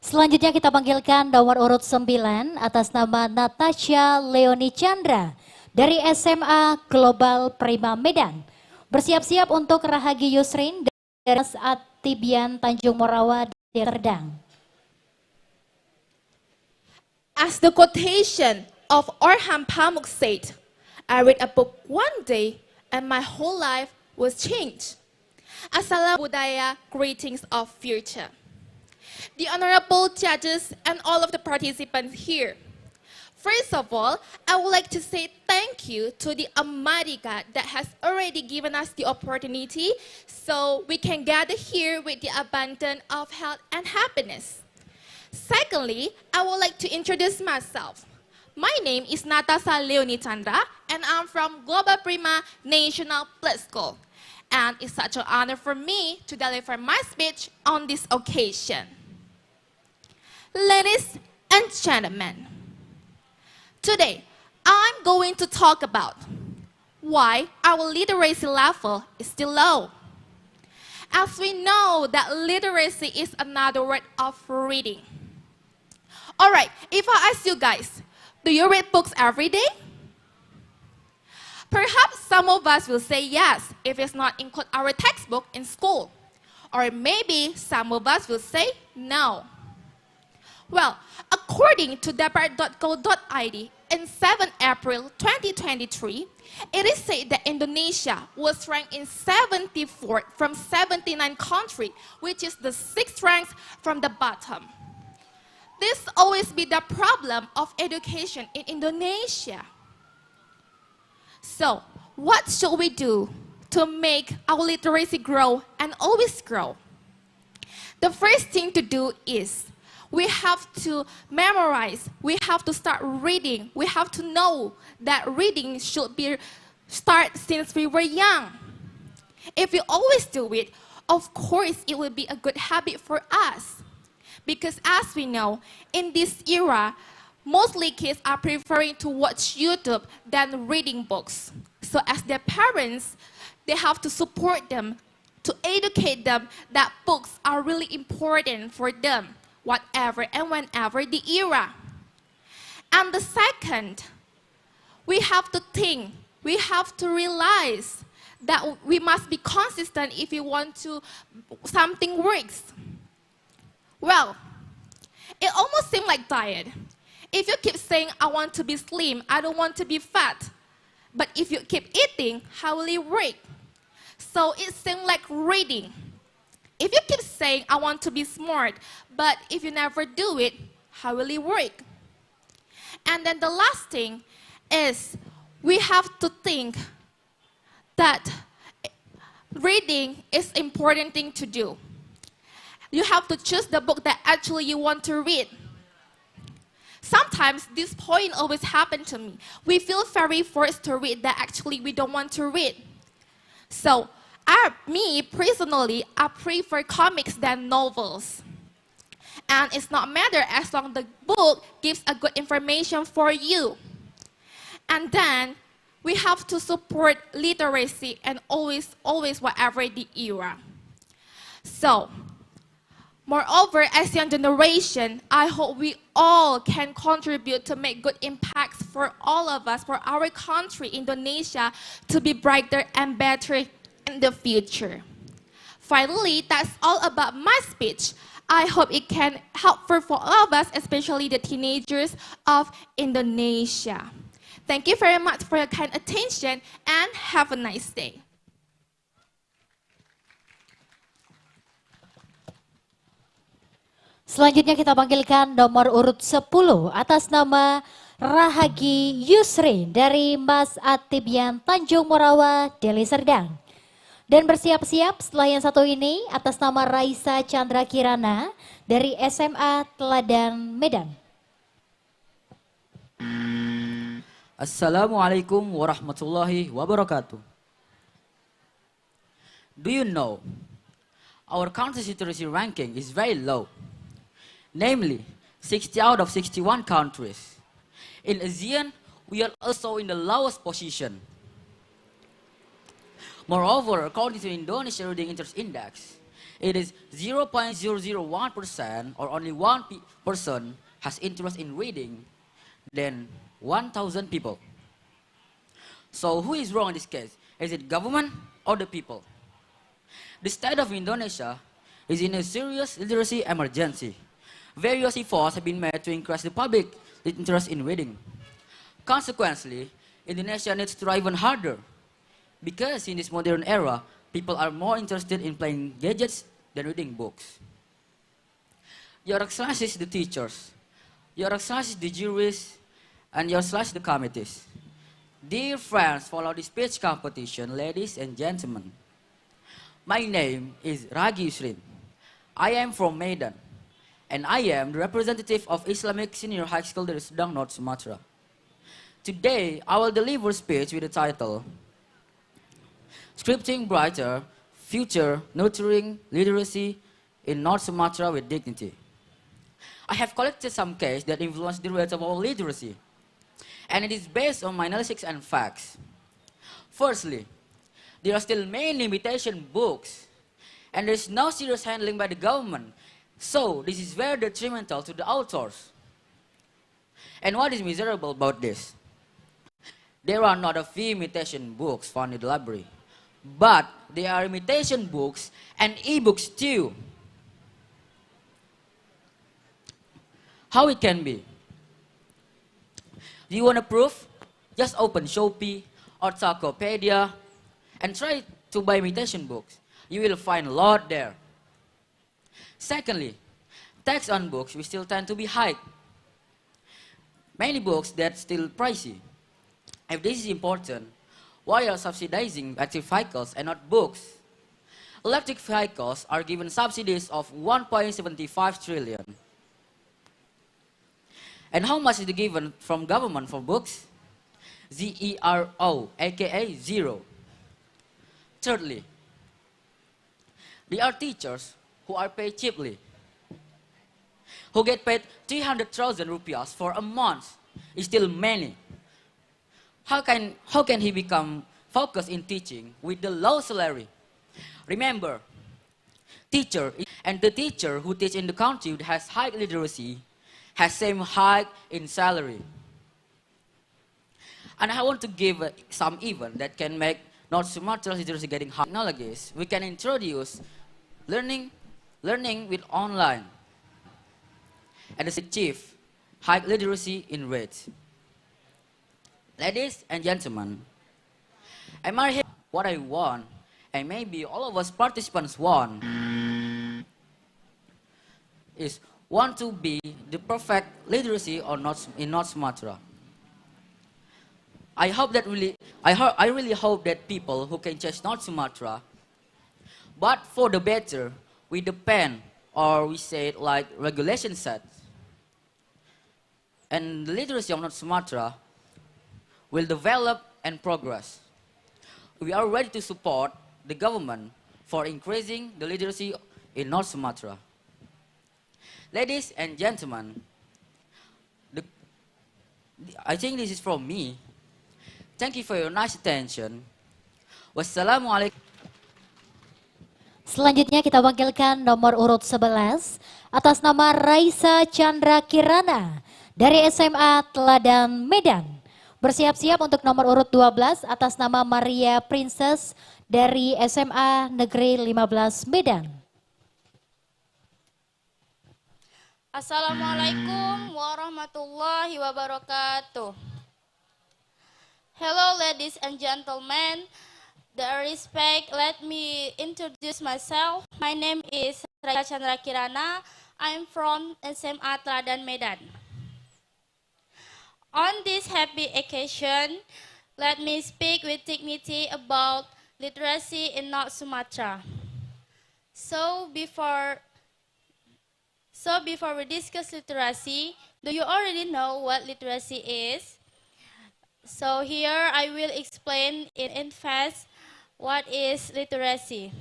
Selanjutnya kita panggilkan nomor urut 9 atas nama Natasha Leoni Chandra dari SMA Global Prima Medan. Bersiap-siap untuk Rahagi Yusrin dari Atibian Tanjung Morawa di Serdang. As the quotation of Orhan Pamuk said, I read a book one day and my whole life was changed. Assalamualaikum budaya, greetings of future. The honorable judges and all of the participants here. First of all, I would like to say thank you to the Almighty God that has already given us the opportunity so we can gather here with the abundance of health and happiness. Secondly, I would like to introduce myself. My name is Natasha Leoni Chandra, and I'm from Global Prima National Plus School. And it's such an honor for me to deliver my speech on this occasion. Ladies and gentlemen, today I'm going to talk about why our literacy level is still low. As we know that literacy is another word of reading. Alright, if I ask you guys, do you read books every day? Perhaps some of us will say yes if it's not include our textbook in school. Or maybe some of us will say no. Well, according to Gebyar.co.id, in 7 April 2023, it is said that Indonesia was ranked in 74th from 79 countries, which is the 6th rank from the bottom. This always be the problem of education in Indonesia. So, what should we do to make our literacy grow and always grow? The first thing to do is we have to memorize, we have to start reading, we have to know that reading should be start since we were young. If we always do it, of course it will be a good habit for us. Because as we know, in this era, mostly kids are preferring to watch YouTube than reading books. So as their parents, they have to support them, to educate them that books are really important for them, whatever and whenever the era. And the second, we have to think, we have to realize that we must be consistent if we want to something works. Well, it almost seems like diet. If you keep saying, I want to be slim, I don't want to be fat, but if you keep eating, how will it work? So it seems like reading. If you keep saying, I want to be smart, but if you never do it, how will it work? And then the last thing is we have to think that reading is an important thing to do. You have to choose the book that actually you want to read. Sometimes this point always happens to me. We feel very forced to read that actually we don't want to read. So, me personally, I prefer comics than novels. And it's not matter as long the book gives a good information for you. And then, we have to support literacy and always whatever the era. So, moreover, as young generation, I hope we all can contribute to make good impacts for all of us, for our country, Indonesia, to be brighter and better in the future. Finally, that's all about my speech. I hope it can help for all of us, especially the teenagers of Indonesia. Thank you very much for your kind attention and have a nice day. Selanjutnya kita panggilkan nomor urut 10 atas nama Rahagi Yusri dari Mas Atibian Tanjung Morawa, Deli Serdang. Dan bersiap-siap setelah yang satu ini atas nama Raisa Chandra Kirana dari SMA Teladan Medan. Assalamualaikum warahmatullahi wabarakatuh. Do you know, our country's literacy ranking is very low. Namely, 60 out of 61 countries. In ASEAN, we are also in the lowest position. Moreover, according to Indonesia Reading Interest Index, it is 0.001% or only one person has interest in reading than 1,000 people. So who is wrong in this case? Is it government or the people? The state of Indonesia is in a serious literacy emergency. Various efforts have been made to increase the public interest in reading. Consequently, Indonesia needs to try even harder, because in this modern era, people are more interested in playing gadgets than reading books. Your Excellencies, the teachers, Your Excellencies, the juries, and Your Excellencies, the committees. Dear friends, follow the speech competition, ladies and gentlemen. My name is Ragi Yusrin. I am from Medan, and I am the representative of Islamic Senior High School Deli Serdang, North Sumatra. Today, I will deliver a speech with the title, Scripting Brighter Future Nurturing Literacy in North Sumatra with Dignity. I have collected some cases that influence the rates of our literacy, and it is based on my analysis and facts. Firstly, there are still many imitation books, and there is no serious handling by the government, so this is very detrimental to the authors. And what is miserable about this? There are not a few imitation books found in the library, but there are imitation books and e-books too. How it can be? Do you want a proof? Just open Shopee or Tokopedia and try to buy imitation books. You will find a lot there. Secondly, tax on books will still tend to be high. Many books that still pricey. If this is important, why are subsidizing electric vehicles and not books? Electric vehicles are given subsidies of 1.75 trillion. And how much is given from government for books? ZERO, aka zero. Thirdly, there are teachers who are paid cheaply, who get paid 300,000 rupiahs for a month. Is still many. How can he become focused in teaching with the low salary? Remember, teacher and the teacher who teach in the country that has high literacy has same hike in salary. And I want to give some event that can make North Sumatra literacy getting high. Technologies, we can introduce learning with online and achieve high literacy in rates. Ladies and gentlemen, am I here? What I want, and maybe all of us participants want, is want to be the perfect literacy or not in North Sumatra. I really hope that people who can change North Sumatra, but for the better, we depend, or we say it like regulation set. And the literacy of North Sumatra will develop and progress. We are ready to support the government for increasing the literacy in North Sumatra. Ladies and gentlemen, I think this is from me. Thank you for your nice attention. Wassalamualaikum. Selanjutnya kita panggilkan nomor urut 11 atas nama Raisa Chandra Kirana dari SMA Teladan Medan. Bersiap-siap untuk nomor urut 12 atas nama Maria Princess dari SMA Negeri 15 Medan. Assalamualaikum warahmatullahi wabarakatuh. Hello ladies and gentlemen, the respect, let me introduce myself. My name is Raisa Chandra Kirana. I'm from SMA Teladan Medan. On this happy occasion, let me speak with dignity about literacy in North Sumatra. So before we discuss literacy, do you already know what literacy is? So here I will explain in fast what is literacy.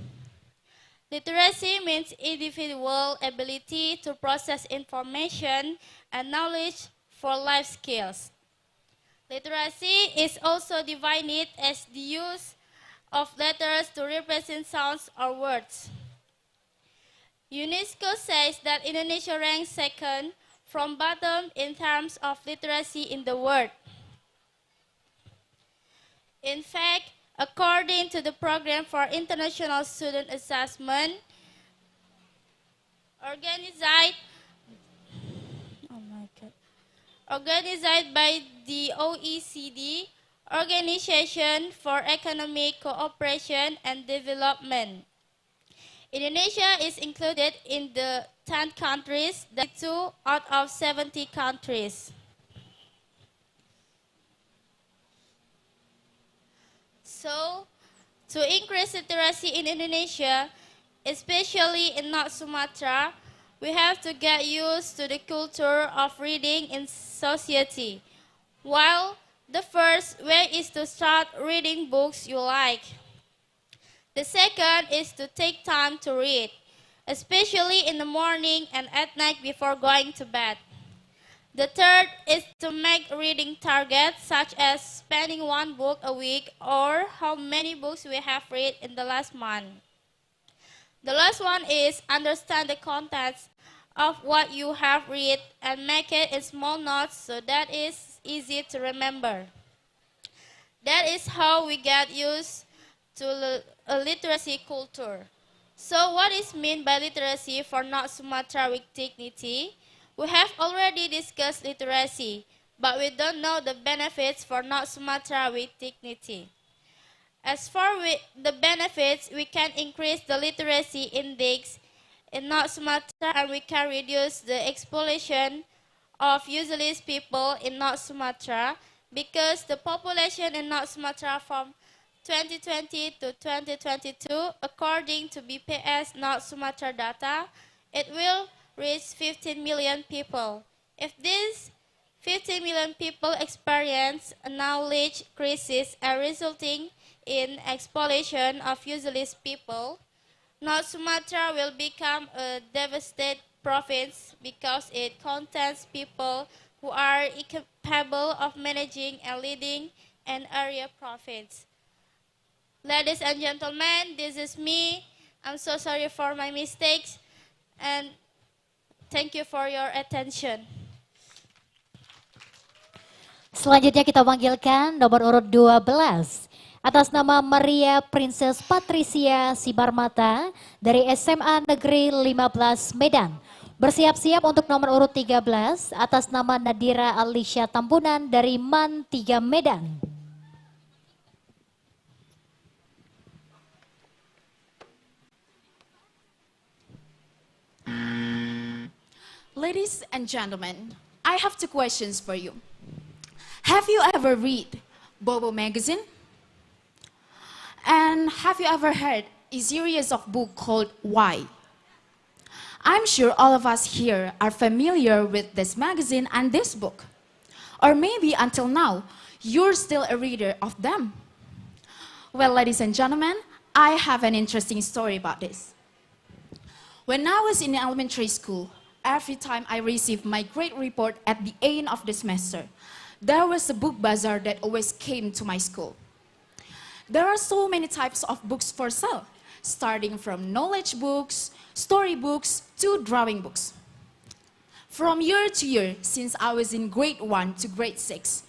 Literacy means individual ability to process information and knowledge for life skills. Literacy is also defined as the use of letters to represent sounds or words. UNESCO says that Indonesia ranks second from bottom in terms of literacy in the world. In fact, according to the Program for International Student Assessment, organized by the OECD, Organization for Economic Cooperation and Development. Indonesia is included in the 10 countries, that 2 out of 70 countries. So, to increase literacy in Indonesia, especially in North Sumatra, we have to get used to the culture of reading in society. While the first way is to start reading books you like. The second is to take time to read, especially in the morning and at night before going to bed. The third is to make reading targets, such as spending 1 book a week or how many books we have read in the last month. The last one is understand the contents of what you have read and make it in small notes so that it's easy to remember. That is how we get used to a literacy culture. So what is meant by literacy for North Sumatra with dignity? We have already discussed literacy, but we don't know the benefits for North Sumatra with dignity. As for the benefits, we can increase the literacy index in North Sumatra and we can reduce the exploitation of useless people in North Sumatra because the population in North Sumatra from 2020 to 2022, according to BPS North Sumatra data, it will reach 15 million people. If these 15 million people experience a knowledge crisis and resulting in exploitation of useless people, North Sumatra will become a devastated province because it contains people who are incapable of managing and leading an area province. Ladies and gentlemen, this is me. I'm so sorry for my mistakes and thank you for your attention. Selanjutnya kita panggilkan nomor urut 12 atas nama Maria Princess Patricia Sibarmata dari SMA Negeri 15 Medan. Bersiap-siap untuk nomor urut 13 atas nama Nadira Alicia Tambunan dari MAN 3 Medan. Ladies and gentlemen, I have 2 questions for you. Have you ever read Bobo magazine? And have you ever heard a series of book called Why? I'm sure all of us here are familiar with this magazine and this book. Or maybe until now, you're still a reader of them. Well, ladies and gentlemen, I have an interesting story about this. When I was in elementary school, every time I received my grade report at the end of the semester, there was a book bazaar that always came to my school. There are so many types of books for sale, starting from knowledge books, story books, to drawing books. From year to year, since I was in grade 1 to grade 6,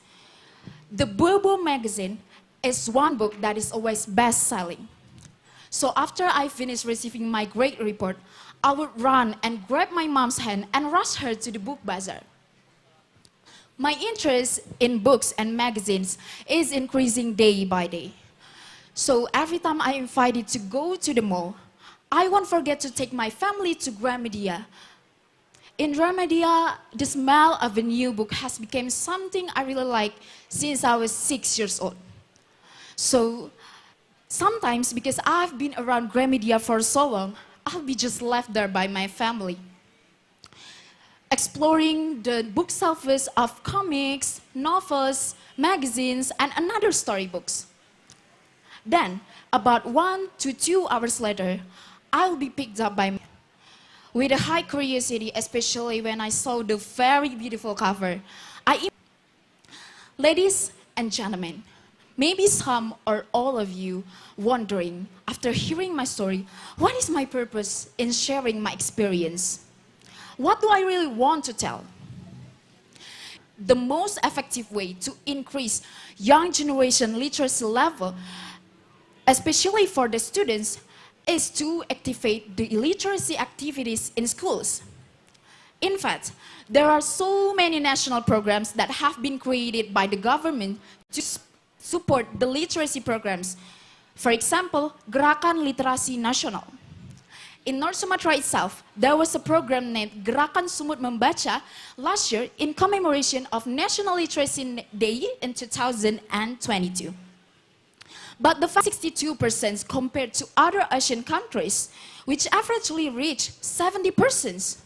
the Bobo magazine is one book that is always best-selling. So after I finished receiving my grade report, I would run and grab my mom's hand and rush her to the book bazaar. My interest in books and magazines is increasing day by day. So every time I am invited to go to the mall, I won't forget to take my family to Gramedia. In Gramedia, the smell of a new book has become something I really like since I was 6 years old. So sometimes, because I've been around Gramedia for so long, I'll be just left there by my family, exploring the bookshelves of comics, novels, magazines, and another storybooks. Then, about 1 to 2 hours later, I'll be picked up by with a high curiosity, especially when I saw the very beautiful cover. Ladies and gentlemen, maybe some or all of you wondering, after hearing my story, what is my purpose in sharing my experience? What do I really want to tell? The most effective way to increase young generation literacy level, especially for the students, is to activate the literacy activities in schools. In fact, there are so many national programs that have been created by the government to support the literacy programs. For example, Gerakan Literasi Nasional. In North Sumatra itself, there was a program named Gerakan Sumut Membaca last year in commemoration of National Literacy Day in 2022. But the 62% compared to other Asian countries, which averagely reach 70%.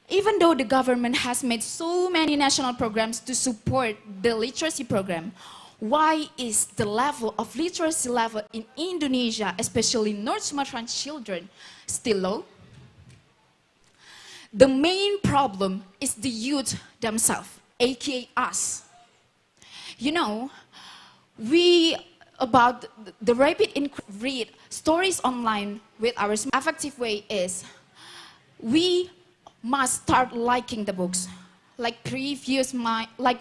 Even though the government has made so many national programs to support the literacy program, why is the level of literacy level in Indonesia, especially North Sumatran children, still low? The main problem is the youth themselves, aka us. You know, about the rapid read stories online with our effective way is we must start liking the books. Like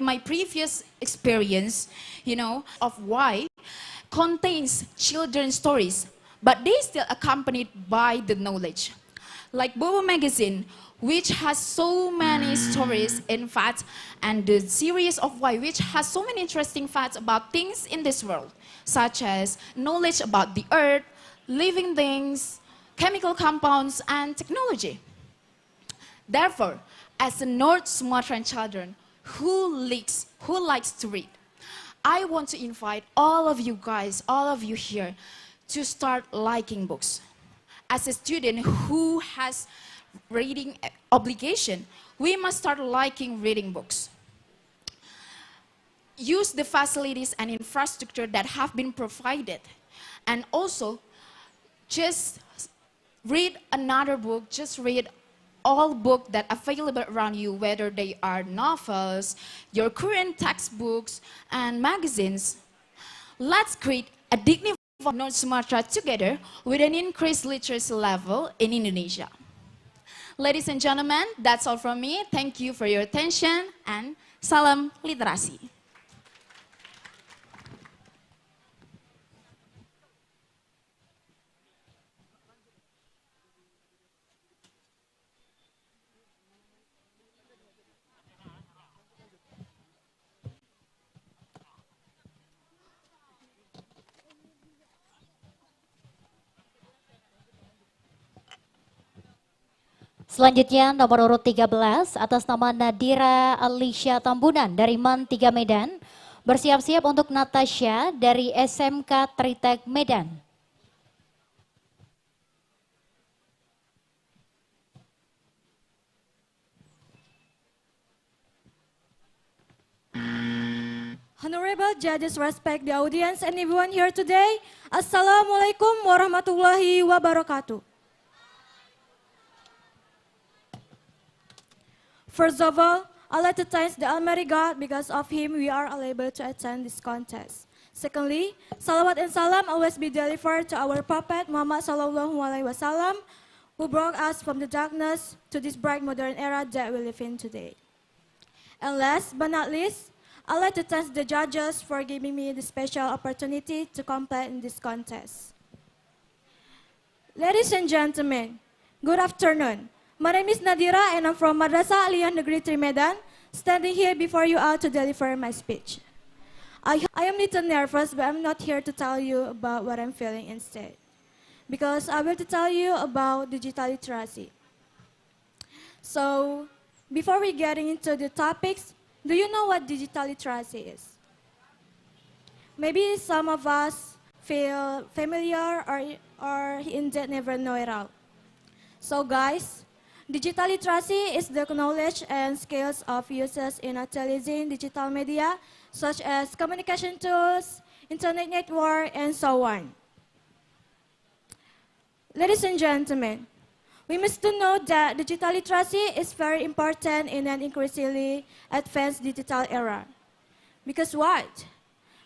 my previous experience, you know, of why contains children's stories, but they still accompanied by the knowledge. Like Bobo magazine, which has so many stories, in fact, and the series of Why, which has so many interesting facts about things in this world, such as knowledge about the earth, living things, chemical compounds, and technology. Therefore, as a North Sumatran children who likes to read, I want to invite all of you guys, all of you here, to start liking books. As a student who has reading obligation, we must start liking reading books. Use the facilities and infrastructure that have been provided, and also just read another book, just read all books that are available around you, whether they are novels, your current textbooks, and magazines. Let's create a dignified North Sumatra together with an increased literacy level in Indonesia. Ladies and gentlemen, that's all from me. Thank you for your attention, and salam literasi. Selanjutnya nomor urut 13 atas nama Nadira Alicia Tambunan dari MAN 3 Medan. Bersiap-siap untuk Natasha dari SMK Tritek Medan. Honorable judges, respect the audience and everyone here today. Assalamualaikum warahmatullahi wabarakatuh. First of all, I'd like to thank the Almighty God. Because of Him, we are able to attend this contest. Secondly, salawat and salam always be delivered to our Prophet Muhammad Sallallahu Alaihi Wasallam, who brought us from the darkness to this bright modern era that we live in today. And last but not least, I'd like to thank the judges for giving me the special opportunity to compete in this contest. Ladies and gentlemen, good afternoon. My name is Nadira and I'm from Madrasah Aliyah Negeri Trimedan, standing here before you all to deliver my speech. I am a little nervous, but I'm not here to tell you about what I'm feeling instead, because I will tell you about digital literacy. So, before we get into the topics, do you know what digital literacy is? Maybe some of us feel familiar or indeed never know it all. So guys, digital literacy is the knowledge and skills of users in utilizing digital media, such as communication tools, internet network, and so on. Ladies and gentlemen, we must know that digital literacy is very important in an increasingly advanced digital era. Because what?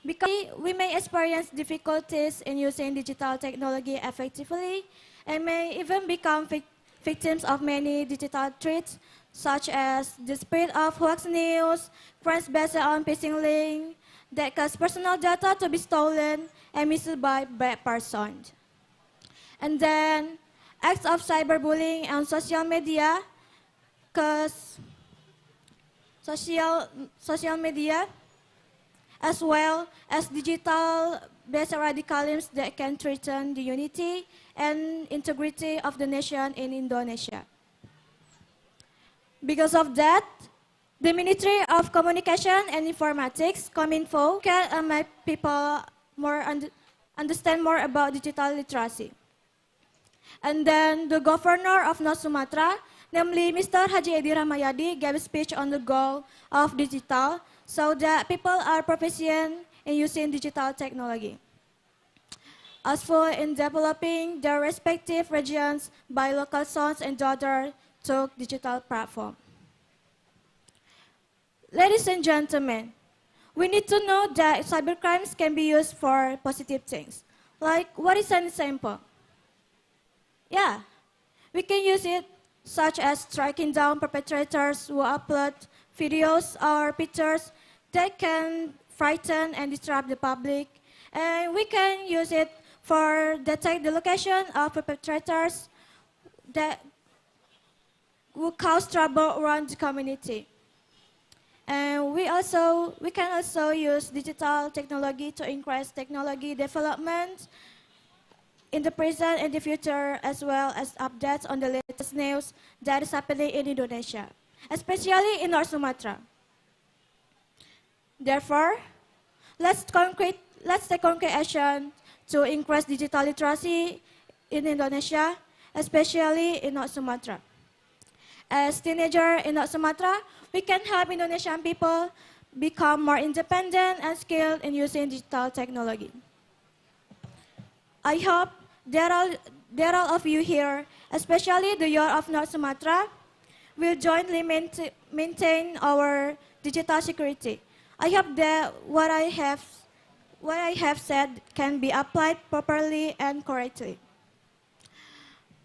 Because we may experience difficulties in using digital technology effectively and may even become victims of many digital threats, such as the spread of hoax news, crimes based on phishing links that cause personal data to be stolen and misused by bad persons. And then, acts of cyberbullying on social media, cause social media, as well as digital-based radicalism that can threaten the unity and integrity of the nation in Indonesia. Because of that, the Ministry of Communication and Informatics, Kominfo, can make people understand more about digital literacy. And then the governor of North Sumatra, namely Mr. Haji Edi Rahmayadi, gave a speech on the goal of digital so that people are proficient in using digital technology. As for in developing their respective regions by local sons and daughters to digital platform. Ladies and gentlemen, we need to know that cybercrimes can be used for positive things. Like, what is an example? Yeah, we can use it such as striking down perpetrators who upload videos or pictures that can frighten and disrupt the public. And we can use it for detect the location of perpetrators that will cause trouble around the community. And we can also use digital technology to increase technology development in the present and the future, as well as updates on the latest news that is happening in Indonesia, especially in North Sumatra. Therefore, let's take concrete action to increase digital literacy in Indonesia, especially in North Sumatra. As teenagers in North Sumatra, we can help Indonesian people become more independent and skilled in using digital technology. I hope that all of you here, especially the youth of North Sumatra, will jointly maintain our digital security. I hope that what I have said can be applied properly and correctly.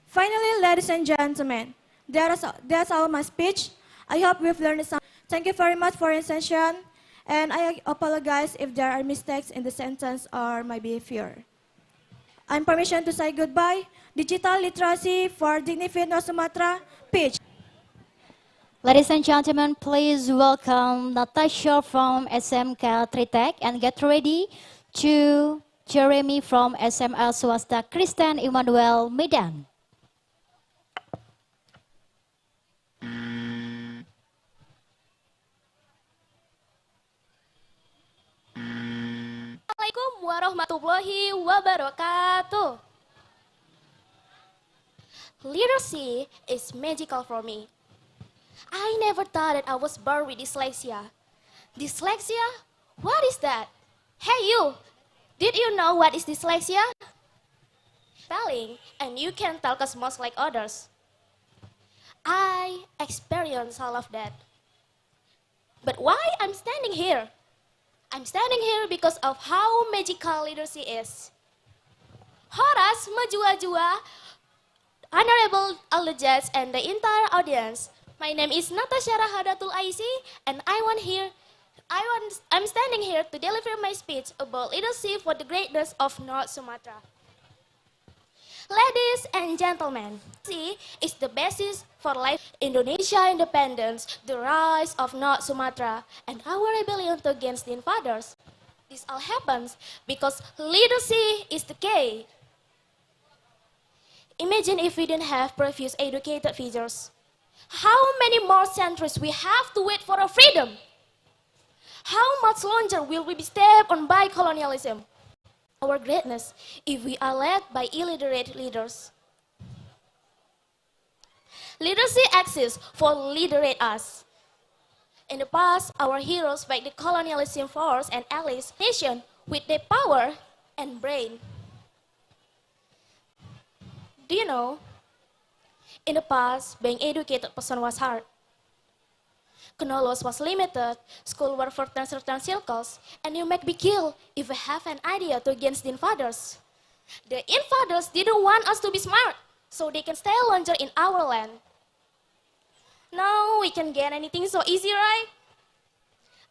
Finally, ladies and gentlemen, that's all my speech. I hope we've learned something. Thank you very much for your attention, and I apologize if there are mistakes in the sentence or my behavior. I'm permission to say goodbye. Digital literacy for dignified North Sumatra, pitch. Ladies and gentlemen, please welcome Natasha from SMK Tritek and get ready to Jeremy from SMA Swasta Kristen Immanuel Medan. Assalamualaikum warahmatullahi wabarakatuh. Literacy is magical for me. I never thought that I was born with dyslexia. Dyslexia? What is that? Hey you! Did you know what is dyslexia? Spelling, and you can talk as much like others. I experienced all of that. But why I'm standing here? I'm standing here because of how magical literacy is. Horas, Majua-Jua, Honorable all the judge and the entire audience. My name is Natasha Rahadatul Aisi, and I'm standing here to deliver my speech about leadership for the greatness of North Sumatra. Ladies and gentlemen, literacy is the basis for life. Indonesia independence, the rise of North Sumatra, and our rebellion against the invaders. This all happens because literacy is the key. Imagine if we didn't have previous educated figures. How many more centuries we have to wait for our freedom? How much longer will we be stepped on by colonialism? Our greatness if we are led by illiterate leaders. Literacy exists for literate us. In the past, our heroes fight the colonialism force and allies nation with their power and brain. Do you know, in the past, being educated person was hard. Knowledge was limited, school were for certain circles, and you might be killed if you have an idea to against the invaders. The invaders didn't want us to be smart, so they can stay longer in our land. Now we can get anything so easy, right?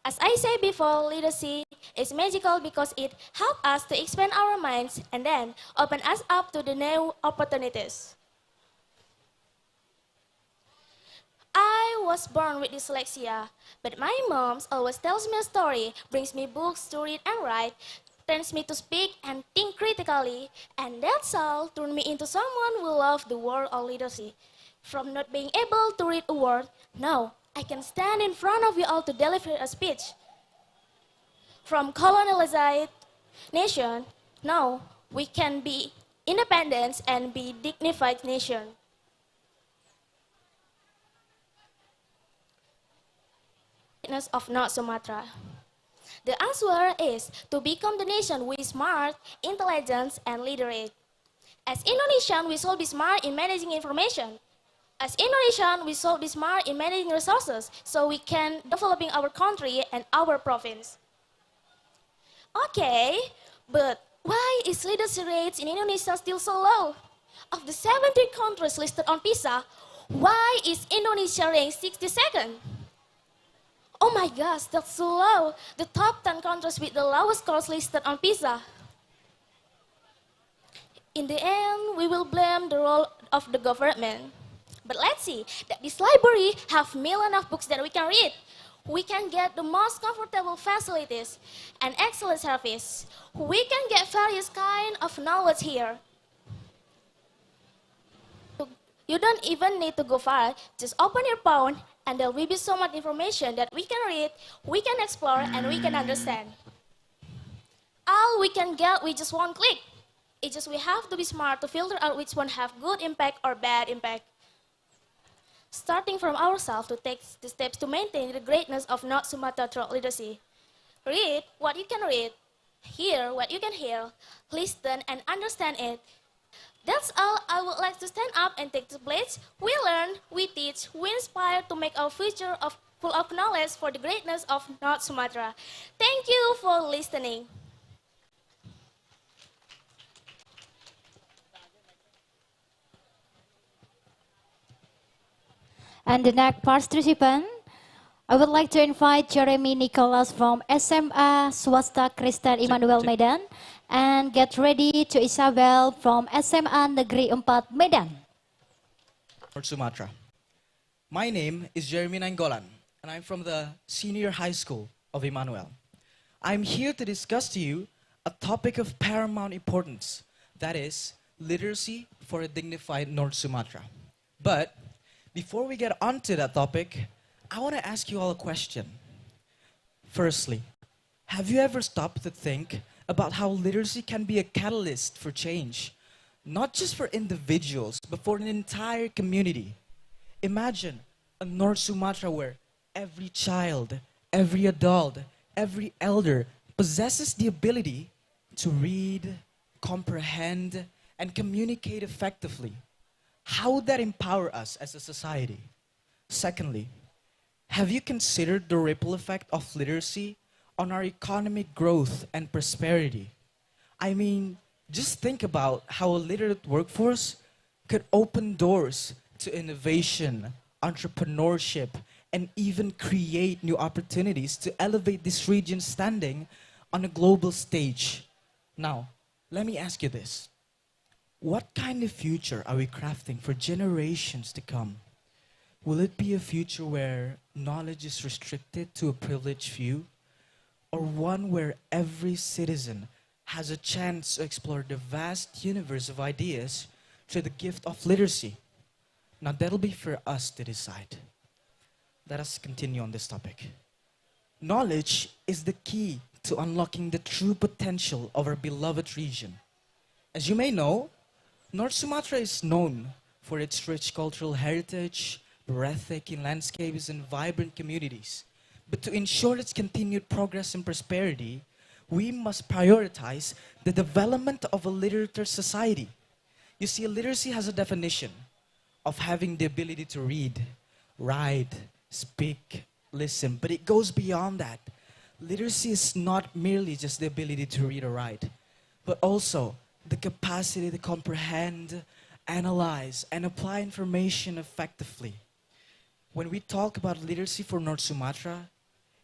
As I said before, literacy is magical because it helps us to expand our minds and then open us up to the new opportunities. I was born with dyslexia, but my mom always tells me a story, brings me books to read and write, trains me to speak and think critically, and that's all turned me into someone who loves the world of literacy. From not being able to read a word, now I can stand in front of you all to deliver a speech. From colonialized nation, now we can be independent and be dignified nation. Of North Sumatra. The answer is to become the nation with smart, intelligent, and literate. As Indonesian, we should be smart in managing information. As Indonesian, we should be smart in managing resources so we can developing our country and our province. Okay, but why is literacy rates in Indonesia still so low? Of the 70 countries listed on PISA, why is Indonesia ranked 62nd? Oh my gosh, that's so low. The top 10 countries with the lowest scores listed on PISA. In the end, we will blame the role of the government. But let's see that this library have millions of books that we can read. We can get the most comfortable facilities and excellent service. We can get various kind of knowledge here. You don't even need to go far. Just open your phone and there will be so much information that we can read, we can explore, and we can understand. All we can get with just one click. It's just we have to be smart to filter out which one have good impact or bad impact. Starting from ourselves to take the steps to maintain the greatness of North Sumatra through literacy. Read what you can read, hear what you can hear, listen and understand it. That's all. I would like to stand up and take the pledge. We learn, we teach, we inspire to make our future full of knowledge for the greatness of North Sumatra. Thank you for listening. And the next participant, I would like to invite Jeremy Nicholas from SMA Swasta Kristen Immanuel Medan and get ready to Isabel from SMA Negeri 4 Medan. North Sumatra. My name is Jeremy Nainggolan and I'm from the Senior High School of Immanuel. I'm here to discuss to you a topic of paramount importance, that is literacy for a dignified North Sumatra. But before we get onto that topic, I want to ask you all a question. Firstly, have you ever stopped to think about how literacy can be a catalyst for change, not just for individuals, but for an entire community? Imagine a North Sumatra where every child, every adult, every elder possesses the ability to read, comprehend, and communicate effectively. How would that empower us as a society? Secondly, Have you considered the ripple effect of literacy on our economic growth and prosperity? I mean, just think about how a literate workforce could open doors to innovation, entrepreneurship, and even create new opportunities to elevate this region's standing on a global stage. Now, let me ask you this. What kind of future are we crafting for generations to come? Will it be a future where knowledge is restricted to a privileged few? Or one where every citizen has a chance to explore the vast universe of ideas through the gift of literacy? Now that'll be for us to decide. Let us continue on this topic. Knowledge is the key to unlocking the true potential of our beloved region. As you may know, North Sumatra is known for its rich cultural heritage, breathtaking landscapes, and vibrant communities. But to ensure its continued progress and prosperity, we must prioritize the development of a literate society. You see, literacy has a definition of having the ability to read, write, speak, listen, but it goes beyond that. Literacy is not merely just the ability to read or write, but also the capacity to comprehend, analyze, and apply information effectively. When we talk about literacy for North Sumatra,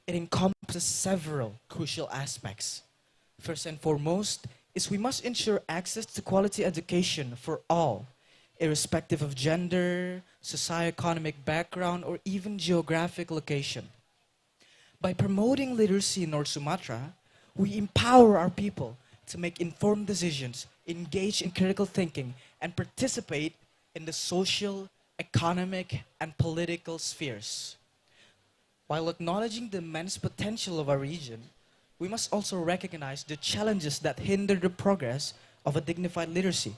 it encompasses several crucial aspects. First and foremost is we must ensure access to quality education for all, irrespective of gender, socioeconomic background, or even geographic location. By promoting literacy in North Sumatra, we empower our people to make informed decisions, engage in critical thinking, and participate in the social, economic, and political spheres. While acknowledging the immense potential of our region, we must also recognize the challenges that hinder the progress of a dignified literacy.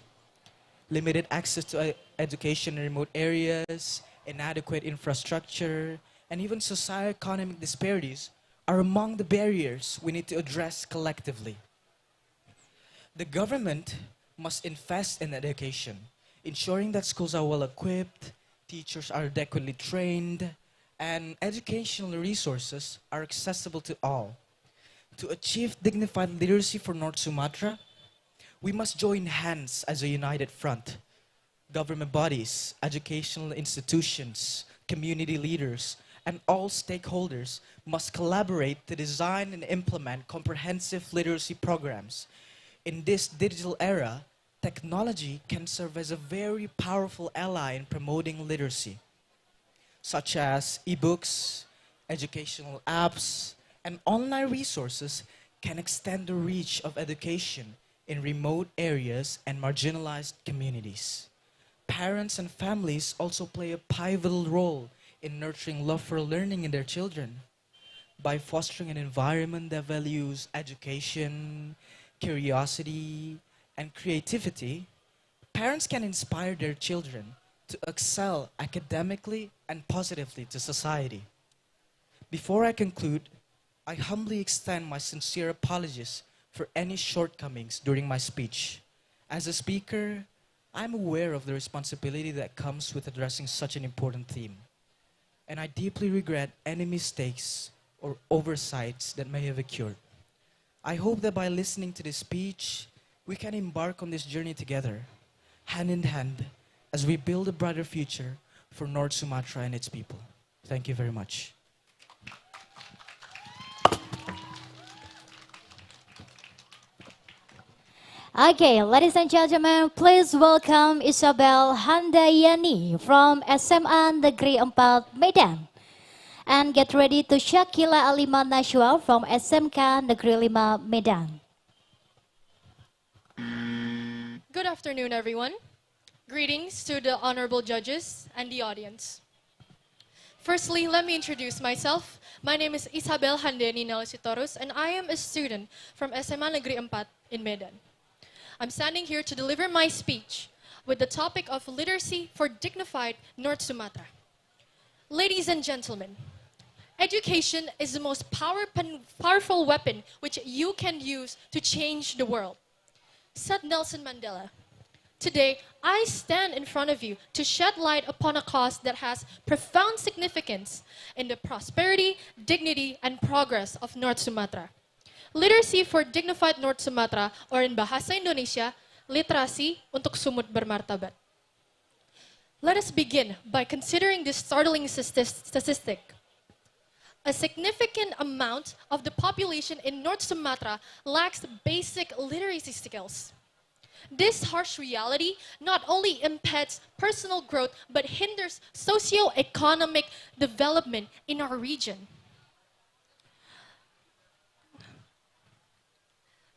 Limited access to education in remote areas, inadequate infrastructure, and even socioeconomic disparities are among the barriers we need to address collectively. The government must invest in education, ensuring that schools are well equipped, teachers are adequately trained, and educational resources are accessible to all. To achieve dignified literacy for North Sumatra, we must join hands as a united front. Government bodies, educational institutions, community leaders, and all stakeholders must collaborate to design and implement comprehensive literacy programs. In this digital era, technology can serve as a very powerful ally in promoting literacy, such as ebooks, educational apps, and online resources can extend the reach of education in remote areas and marginalized communities. Parents and families also play a pivotal role in nurturing love for learning in their children. By fostering an environment that values education, curiosity, and creativity, parents can inspire their children to excel academically and positively to society. Before I conclude, I humbly extend my sincere apologies for any shortcomings during my speech. As a speaker, I'm aware of the responsibility that comes with addressing such an important theme, and I deeply regret any mistakes or oversights that may have occurred. I hope that by listening to this speech, we can embark on this journey together, hand in hand, as we build a brighter future for North Sumatra and its people. Thank you very much. Okay, ladies and gentlemen, please welcome Isabel Handayani from SMA Negeri 4 Medan. And get ready to Shakila Alima Nashwa from SMK Negeri 5 Medan. Good afternoon, everyone. Greetings to the honorable judges and the audience. Firstly, let me introduce myself. My name is Isabel Handayani Nalisitorus, and I am a student from SMA Negeri 4 in Medan. I'm standing here to deliver my speech with the topic of literacy for dignified North Sumatra. Ladies and gentlemen, education is the most powerful weapon which you can use to change the world, said Nelson Mandela. Today, I stand in front of you to shed light upon a cause that has profound significance in the prosperity, dignity, and progress of North Sumatra. Literacy for dignified North Sumatra, or in Bahasa Indonesia, literasi untuk sumut bermartabat. Let us begin by considering this startling statistic. A significant amount of the population in North Sumatra lacks basic literacy skills. This harsh reality not only impedes personal growth but hinders socio-economic development in our region.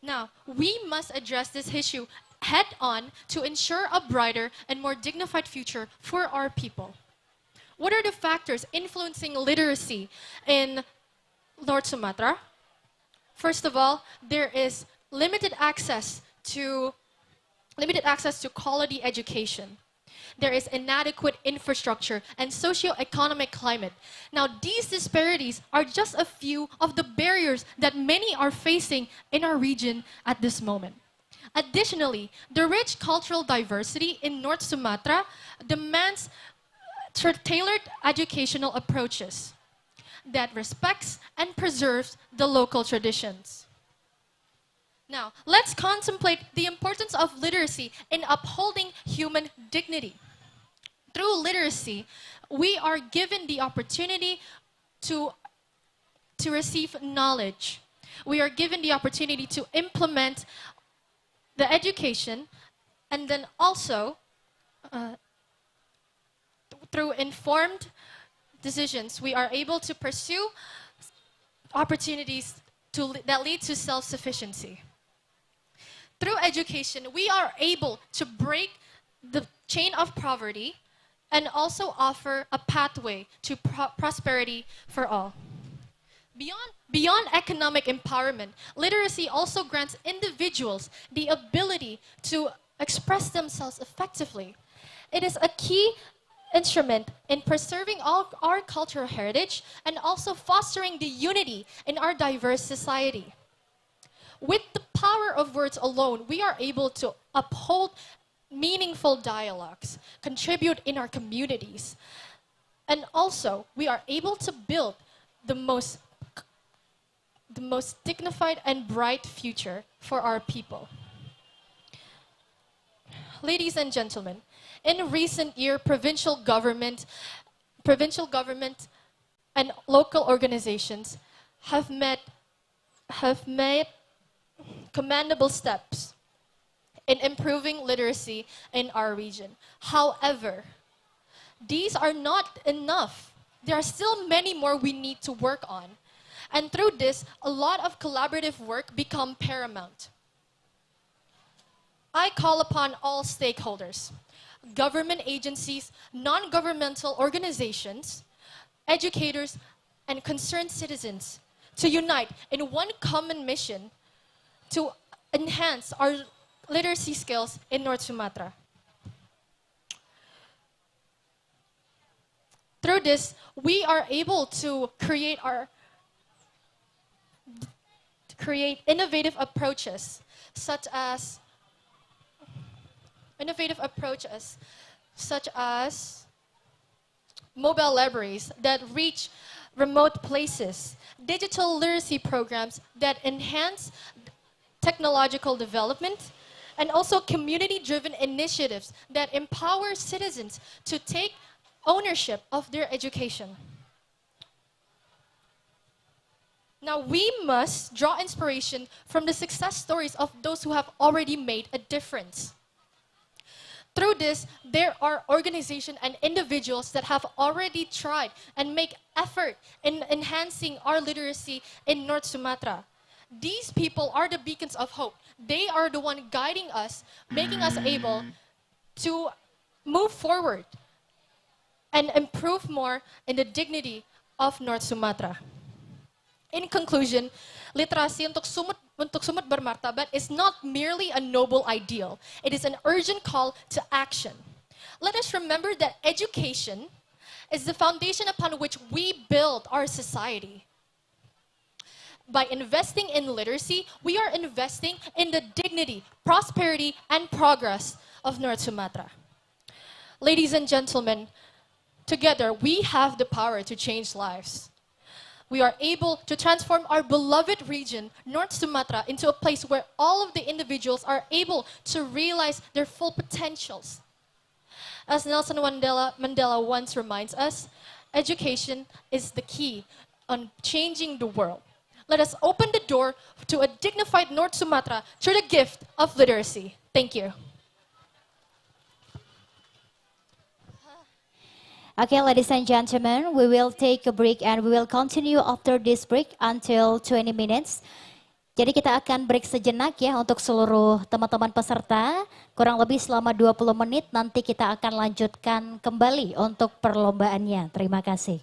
Now, we must address this issue head on to ensure a brighter and more dignified future for our people. What are the factors influencing literacy in North Sumatra? First of all, there is limited access to quality education. There is inadequate infrastructure and socio-economic climate. Now, these disparities are just a few of the barriers that many are facing in our region at this moment. Additionally, the rich cultural diversity in North Sumatra demands tailored educational approaches that respects and preserves the local traditions. Now, let's contemplate the importance of literacy in upholding human dignity. Through literacy, we are given the opportunity to receive knowledge. We are given the opportunity to implement the education, and then also through informed decisions, we are able to pursue opportunities that lead to self-sufficiency. Through education, we are able to break the chain of poverty and also offer a pathway to prosperity for all. Beyond economic empowerment, literacy also grants individuals the ability to express themselves effectively. It is a key instrument in preserving our cultural heritage and also fostering the unity in our diverse society. With the power of words alone, we are able to uphold meaningful dialogues, contribute in our communities, and also we are able to build the most dignified and bright future for our people. Ladies and gentlemen, in recent year, provincial government and local organizations have made commendable steps in improving literacy in our region. However, these are not enough. There are still many more we need to work on. And through this, a lot of collaborative work become paramount. I call upon all stakeholders, government agencies, non-governmental organizations, educators, and concerned citizens to unite in one common mission to enhance our literacy skills in North Sumatra. Through this, we are able to create innovative approaches such as mobile libraries that reach remote places, digital literacy programs that enhance technological development, and also community-driven initiatives that empower citizens to take ownership of their education. Now, we must draw inspiration from the success stories of those who have already made a difference. Through this, there are organizations and individuals that have already tried and make effort in enhancing our literacy in North Sumatra. These people are the beacons of hope. They are the one guiding us, making us able to move forward and improve more in the dignity of North Sumatra. In conclusion, literasi untuk sumut bermartabat is not merely a noble ideal. It is an urgent call to action. Let us remember that education is the foundation upon which we build our society. By investing in literacy, we are investing in the dignity, prosperity, and progress of North Sumatra. Ladies and gentlemen, together we have the power to change lives. We are able to transform our beloved region, North Sumatra, into a place where all of the individuals are able to realize their full potentials. As Nelson Mandela once reminds us, education is the key on changing the world. Let us open the door to a dignified North Sumatra through the gift of literacy. Thank you. Okay, ladies and gentlemen, we will take a break and we will continue after this break until 20 minutes. Jadi kita akan break sejenak ya untuk seluruh teman-teman peserta. Kurang lebih selama 20 menit nanti kita akan lanjutkan kembali untuk perlombaannya. Terima kasih.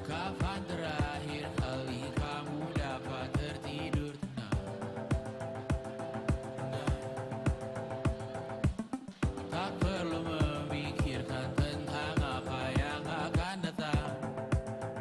Kapan terakhir